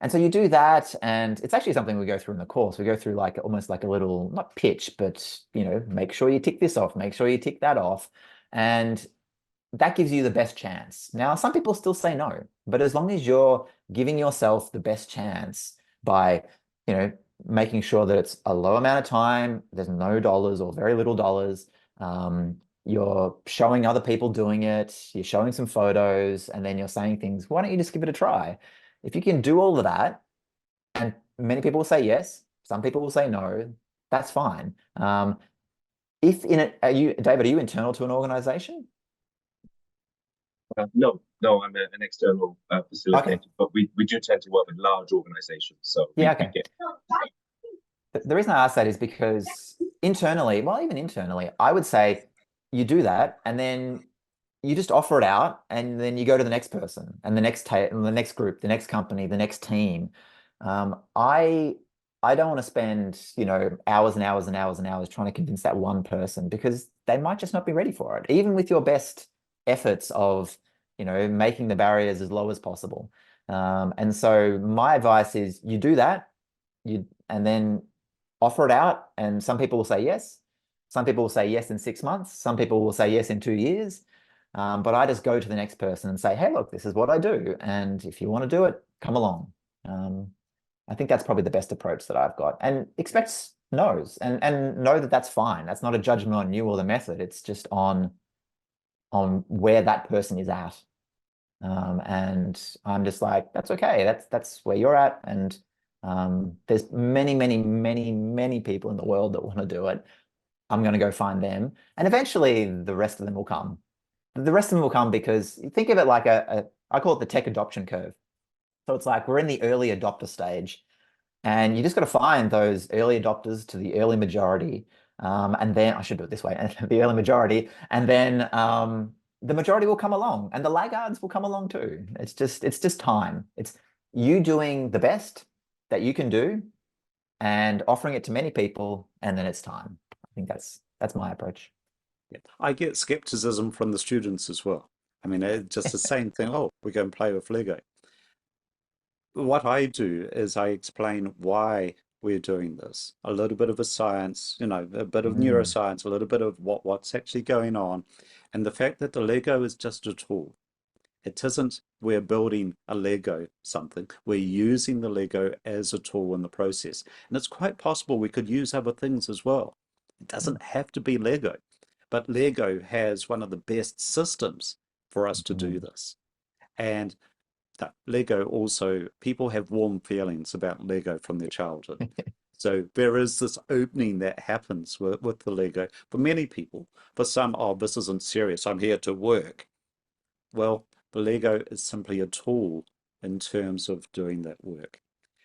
And so you do that, and it's actually something we go through in the course. We go through like almost like a little, not pitch, but make sure you tick this off, make sure you tick that off. And that gives you the best chance. Now, some people still say no, but as long as you're giving yourself the best chance by, making sure that it's a low amount of time, there's no dollars or very little dollars, you're showing other people doing it, you're showing some photos, and then you're saying things, why don't you just give it a try? If you can do all of that, and many people will say yes, some people will say no, that's fine. David, are you internal to an organization? No, I'm an external facilitator, okay. But we do tend to work with large organizations. So yeah, okay. The reason I ask that is because internally, I would say you do that, and then you just offer it out, and then you go to the next person and the next group, the next company, the next team. I don't want to spend, hours and hours and hours and hours trying to convince that one person, because they might just not be ready for it, even with your best efforts of, making the barriers as low as possible. And so my advice is you do that, and then offer it out, and some people will say yes. Some people will say yes in 6 months. Some people will say yes in 2 years. But I just go to the next person and say, hey, look, this is what I do. And if you want to do it, come along. I think that's probably the best approach that I've got. And expect no's, and know that that's fine. That's not a judgment on you or the method. It's just on where that person is at. And I'm just like, that's okay. That's where you're at. And there's many, many, many, many people in the world that want to do it. I'm going to go find them. And eventually the rest of them will come. The rest of them will come because you think of it like I call it the tech adoption curve. So it's like we're in the early adopter stage, and you just got to find those early adopters to the early majority. And then I should do it this way, the early majority, and then the majority will come along, and the laggards will come along too. It's just time. It's you doing the best that you can do and offering it to many people, and then it's time. I think that's my approach. Yeah. I get skepticism from the students as well. I mean, it's just the same thing. Oh, we go and play with Lego. What I do is I explain why we're doing this. A little bit of a science, you know, a bit of Mm. neuroscience, a little bit of what's actually going on. And the fact that the Lego is just a tool. It isn't we're building a Lego something. We're using the Lego as a tool in the process. And it's quite possible we could use other things as well. It doesn't have to be Lego, but Lego has one of the best systems for us to do this. And Lego also, people have warm feelings about Lego from their childhood. So there is this opening that happens with the Lego for many people. For some, oh, this isn't serious. I'm here to work. Well, the Lego is simply a tool in terms of doing that work.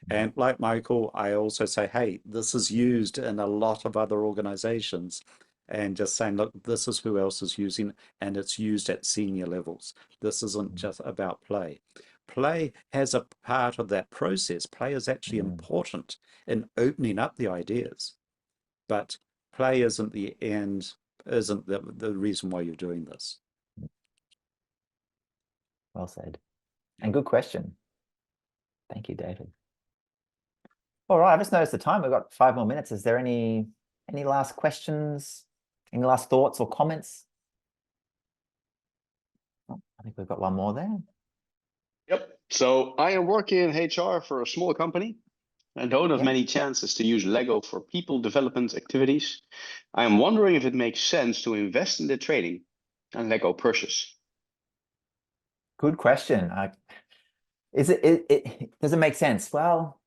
And like Michael, I also say, hey, this is used in a lot of other organizations. And just saying, look, this is who else is using, and it's used at senior levels. This isn't just about play. Play has a part of that process. Play is actually important in opening up the ideas, but play isn't the end, isn't the reason why you're doing this. Well said. And good question. Thank you, David. All right, I just noticed the time. We've got 5 more minutes. Is there any last questions? Any last thoughts or comments? Oh, I think we've got one more there. Yep. So I am working in HR for a small company and don't have many chances to use Lego for people development activities. I am wondering if it makes sense to invest in the training and Lego purchase. Good question. Does it make sense? Well,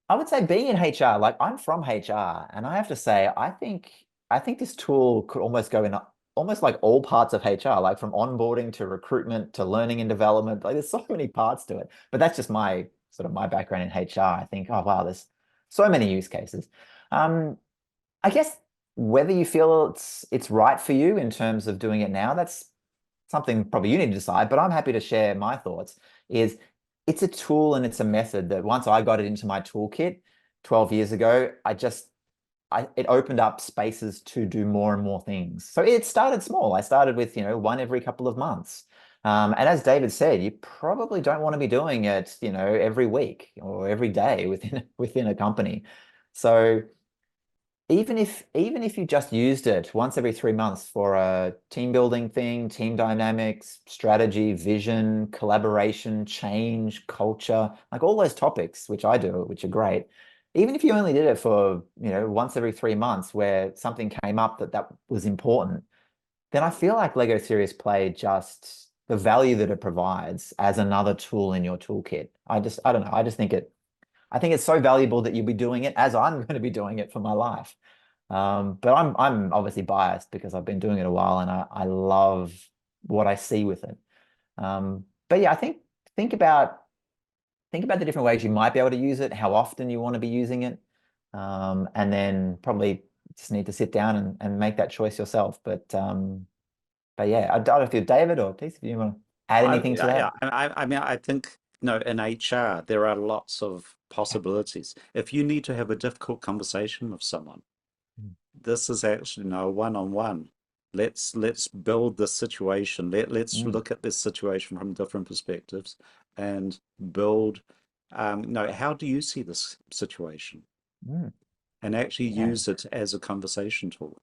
I would say being in HR, like I'm from HR, and I have to say, I think this tool could almost go in almost like all parts of HR, like from onboarding to recruitment to learning and development. Like there's so many parts to it. But that's just my background in HR. I think, oh wow, there's so many use cases. I guess whether you feel it's right for you in terms of doing it now, that's something probably you need to decide, but I'm happy to share my thoughts. It's a tool and it's a method that once I got it into my toolkit 12 years ago, it opened up spaces to do more and more things. So it started small. I started with, one every couple of months. And as David said, you probably don't want to be doing it, every week or every day within a company. So even if you just used it once every 3 months for a team building thing, team dynamics, strategy, vision, collaboration, change, culture, like all those topics, which I do, which are great. Even if you only did it for, once every 3 months where something came up that was important, then I feel like Lego Serious Play, just the value that it provides as another tool in your toolkit. I don't know. I think it's so valuable that you'll be doing it as I'm going to be doing it for my life. But I'm obviously biased because I've been doing it a while and I love what I see with it. But yeah, I think about the different ways you might be able to use it, how often you want to be using it, and then probably just need to sit down and make that choice yourself. But yeah, I don't know if you're David or Tees, if you want to add anything to that. Yeah, I mean, I think, in HR, there are lots of possibilities. If you need to have a difficult conversation with someone, this is actually a one-on-one. Let's build this situation. Let's look at this situation from different perspectives and build, how do you see this situation? And actually use it as a conversation tool.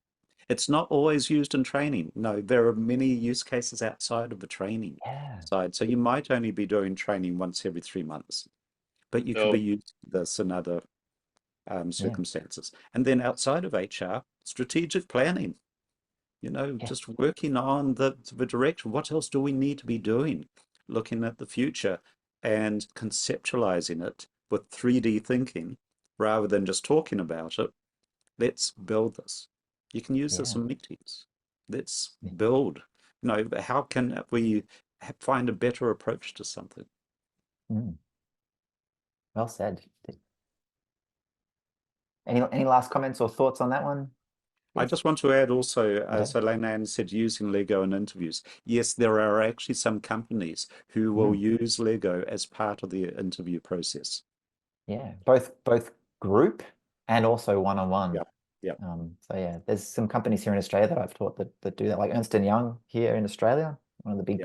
It's not always used in training. No, there are many use cases outside of the training side. So you might only be doing training once every 3 months, but you could be using this in other circumstances. And then outside of HR, strategic planning, just working on the direction. What else do we need to be doing? Looking at the future and conceptualizing it with 3D thinking rather than just talking about it. Let's build this. You can use this in meetings. Let's build. How can we find a better approach to something? Well said. Any last comments or thoughts on that one? I just want to add also, so Lainan said using Lego in interviews. Yes, there are actually some companies who will use Lego as part of the interview process. Yeah, both group and also one-on-one. Yeah. So yeah, there's some companies here in Australia that I've taught that do that, like Ernst & Young here in Australia, one of the big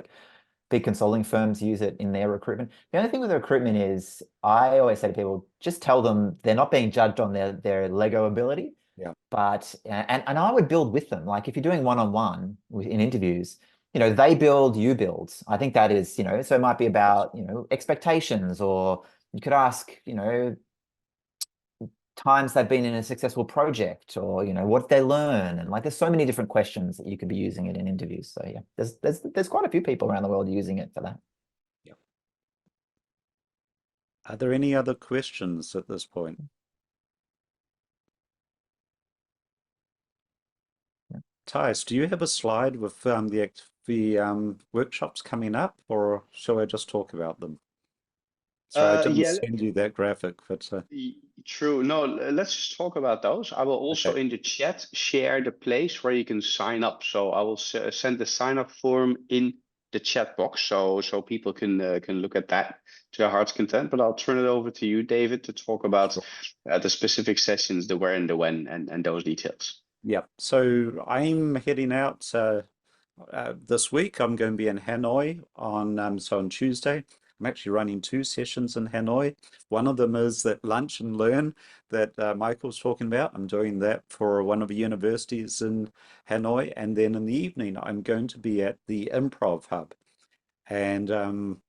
big consulting firms use it in their recruitment. The only thing with recruitment is I always say to people, just tell them they're not being judged on their Lego ability. Yeah. But and I would build with them. Like if you're doing one-on-one in interviews, you know, they build, you build. I think that is, you know, so it might be about, you know, expectations, or you could ask, you know, times they've been in a successful project, or, you know, what did they learn? And like, there's so many different questions that you could be using it in interviews. So yeah, there's quite a few people around the world using it for that. Yeah. Are there any other questions at this point? Yeah. Thijs, do you have a slide with the workshops coming up, or shall I just talk about them? Sorry, I didn't Yeah, send you that graphic, but true. No, let's just talk about those. I will also okay. in the chat share the place where you can sign up. So I will send the sign up form in the chat box, so people can look at that to their heart's content. But I'll turn it over to you, David, to talk about the specific sessions, the where and the when, and those details. Yeah, so I'm heading out this week. I'm going to be in Hanoi on Tuesday. I'm actually running 2 sessions in Hanoi. One of them is that lunch and learn that Michael's talking about. I'm doing that for one of the universities in Hanoi, and then in the evening I'm going to be at the Improv Hub. And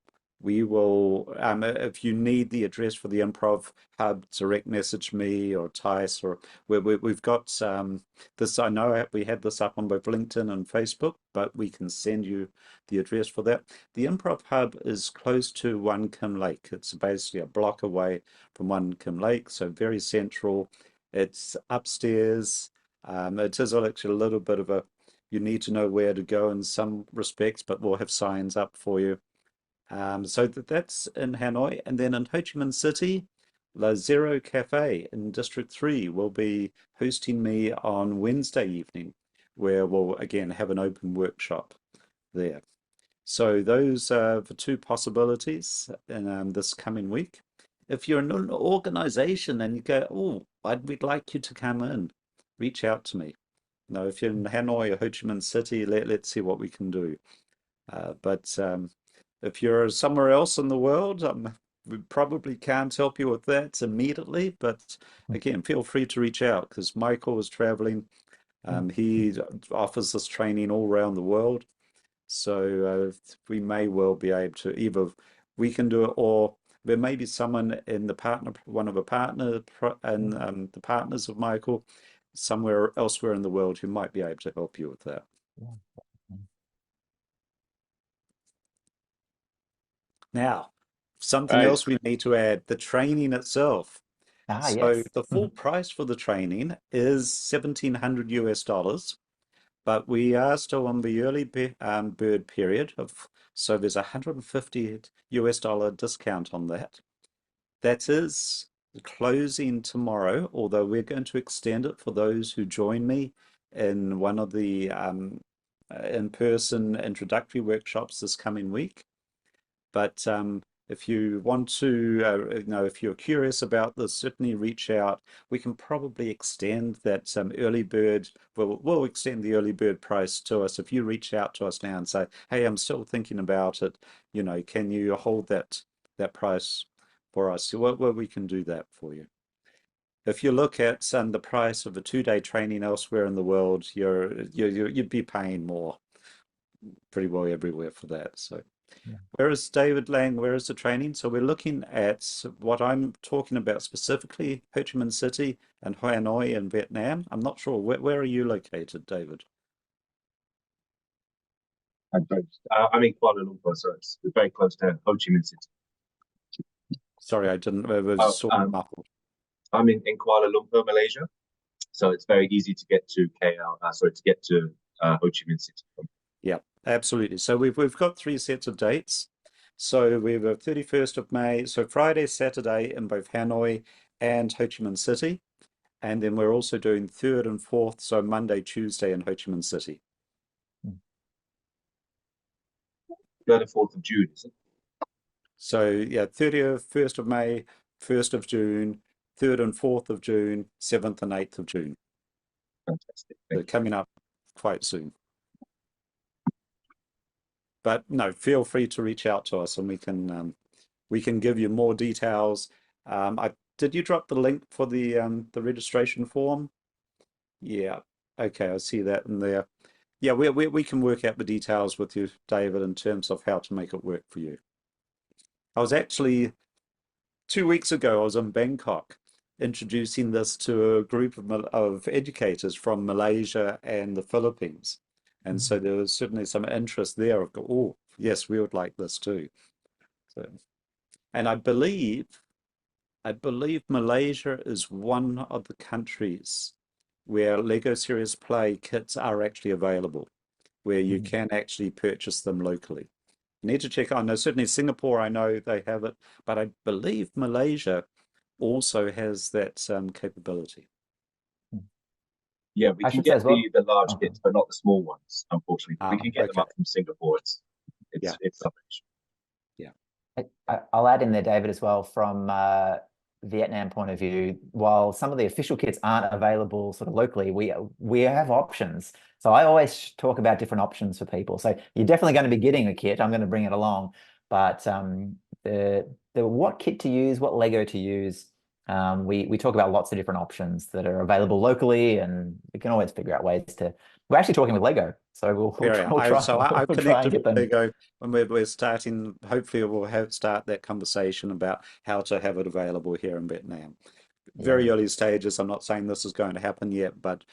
we will, if you need the address for the Improv Hub, direct message me or Tice, or we've got this. I know we have this up on both LinkedIn and Facebook, but we can send you the address for that. The Improv Hub is close to One Kim Lake. It's basically a block away from One Kim Lake, so very central. It's upstairs. It is actually a little bit of a, you need to know where to go in some respects, but we'll have signs up for you. So that's in Hanoi. And then in Ho Chi Minh City, La Zero Cafe in District 3 will be hosting me on Wednesday evening, where we'll again have an open workshop there. So those are the 2 possibilities in this coming week. If you're in an organization and you go, oh, we'd like you to come in, reach out to me. No, if you're in Hanoi or Ho Chi Minh City, let's see what we can do. But if you're somewhere else in the world, we probably can't help you with that immediately. But again, feel free to reach out, because Michael is traveling. He offers this training all around the world. So we may well be able to, either we can do it, or there may be someone in the partner, one of the partner and the partners of Michael, somewhere elsewhere in the world, who might be able to help you with that. Now, something else we need to add, the training itself. So Yes. the full price for the training is $1,700 US, but we are still on the early bird period of, so there's $150 US discount on that. That is closing tomorrow, although we're going to extend it for those who join me in one of the in-person introductory workshops this coming week. But if you want to, if you're curious about this, certainly reach out. We can probably extend that early bird. We'll extend the early bird price to us. If you reach out to us now and say, "Hey, I'm still thinking about it. You know, can you hold that price for us?" So we can do that for you. If you look at the price of a 2-day training elsewhere in the world, you'd be paying more pretty well everywhere for that. So. Yeah. Where is David Lang? Where is the training? So we're looking at what I'm talking about specifically, Ho Chi Minh City and Hanoi in Vietnam. I'm not sure. Where are you located, David? I'm in Kuala Lumpur, so it's very close to Ho Chi Minh City. Sorry, I didn't. It was sort of muffled. I'm in Kuala Lumpur, Malaysia, so it's very easy to get to KL. To get to Ho Chi Minh City. Yeah, absolutely. So we've got 3 sets of dates. So we have a 31st of May, so Friday, Saturday in both Hanoi and Ho Chi Minh City. And then we're also doing 3rd and 4th, so Monday, Tuesday in Ho Chi Minh City. 3rd and 4th of June, is it? So yeah, 30th, 1st of May, 1st of June, 3rd and 4th of June, 7th and 8th of June. Fantastic. They're coming up quite soon. But no, feel free to reach out to us, and we can give you more details. Did you drop the link for the registration form? Yeah. Okay, I see that in there. Yeah, we can work out the details with you, David, in terms of how to make it work for you. I was actually 2 weeks ago, I was in Bangkok introducing this to a group of educators from Malaysia and the Philippines. And so there was certainly some interest there of, oh, yes, we would like this too. So, and I believe Malaysia is one of the countries where Lego Serious Play kits are actually available, where you can actually purchase them locally. Need to check. I know certainly Singapore, I know they have it, but I believe Malaysia also has that capability. Yeah, we can get the large kits, but not the small ones, unfortunately. We can get them up from Singapore. It's rubbish. Yeah. I'll add in there, David, as well, from Vietnam point of view, while some of the official kits aren't available sort of locally, we have options. So I always talk about different options for people. So you're definitely going to be getting a kit. I'm going to bring it along, but the what kit to use, what Lego to use, we talk about lots of different options that are available locally, and we can always figure out ways to. We're actually talking with Lego, so we'll try. So I've connected with them. Lego, and we're starting. Hopefully, we'll start that conversation about how to have it available here in Vietnam. Very early stages. I'm not saying this is going to happen yet, but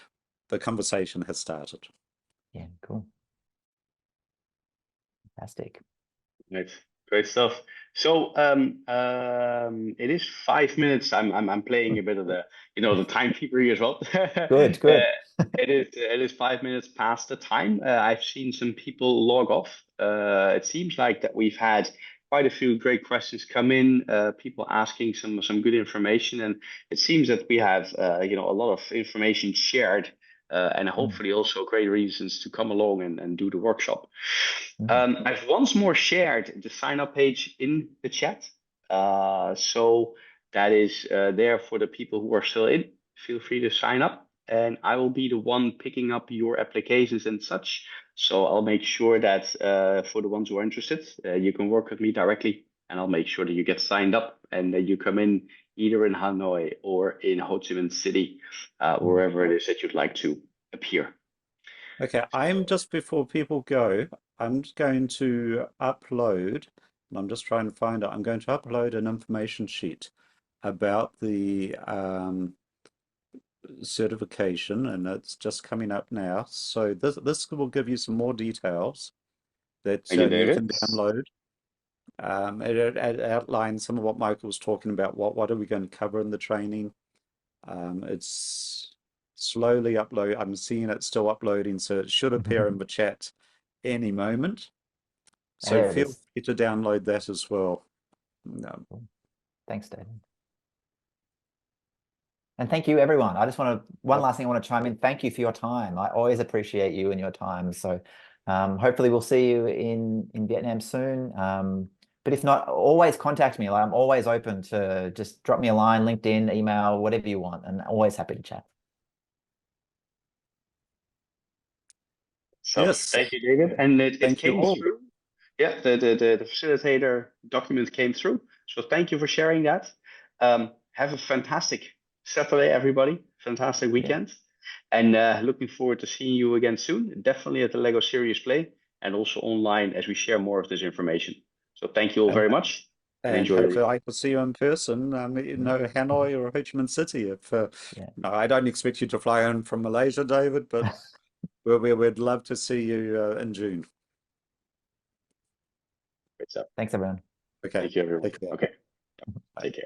the conversation has started. Yeah, cool. Fantastic. Nice. Great stuff. So it is 5 minutes. I'm playing a bit of the the timekeeper here as well. Good. It is 5 minutes past the time. I've seen some people log off. It seems like that we've had quite a few great questions come in. People asking some good information, and it seems that we have a lot of information shared. And hopefully also great reasons to come along and do the workshop. I've once more shared the sign up page in the chat. So that is there for the people who are still in. Feel free to sign up, and I will be the one picking up your applications and such. So I'll make sure that for the ones who are interested, you can work with me directly, and I'll make sure that you get signed up and that you come in either in Hanoi or in Ho Chi Minh City, wherever it is that you'd like to appear. Okay, I'm just before people go, I'm just going to upload, and I'm just trying to find it. I'm going to upload an information sheet about the certification, and it's just coming up now. So this will give you some more details that you can download. It outlines some of what Michael was talking about. What are we going to cover in the training? It's slowly upload. I'm seeing it still uploading, so it should appear in the chat any moment. So feel free to download that as well. Thanks, David. And thank you, everyone. I just want to, one last thing I want to chime in. Thank you for your time. I always appreciate you and your time. So hopefully we'll see you in Vietnam soon. But if not, always contact me. I'm always open to just drop me a line, LinkedIn, email, whatever you want, and always happy to chat. So thank you, David. And it came through. Yeah, the facilitator document came through. So thank you for sharing that. Have a fantastic Saturday, everybody. Fantastic weekend. And looking forward to seeing you again soon. Definitely at the Lego Serious Play and also online as we share more of this information. So thank you all very much. And enjoy. Hopefully I will see you in person, Hanoi or Ho Chi Minh City. No, I don't expect you to fly in from Malaysia, David, but we'd love to see you in June. Great stuff. Thanks, everyone. Okay. Thank you, everyone. Okay. Take care.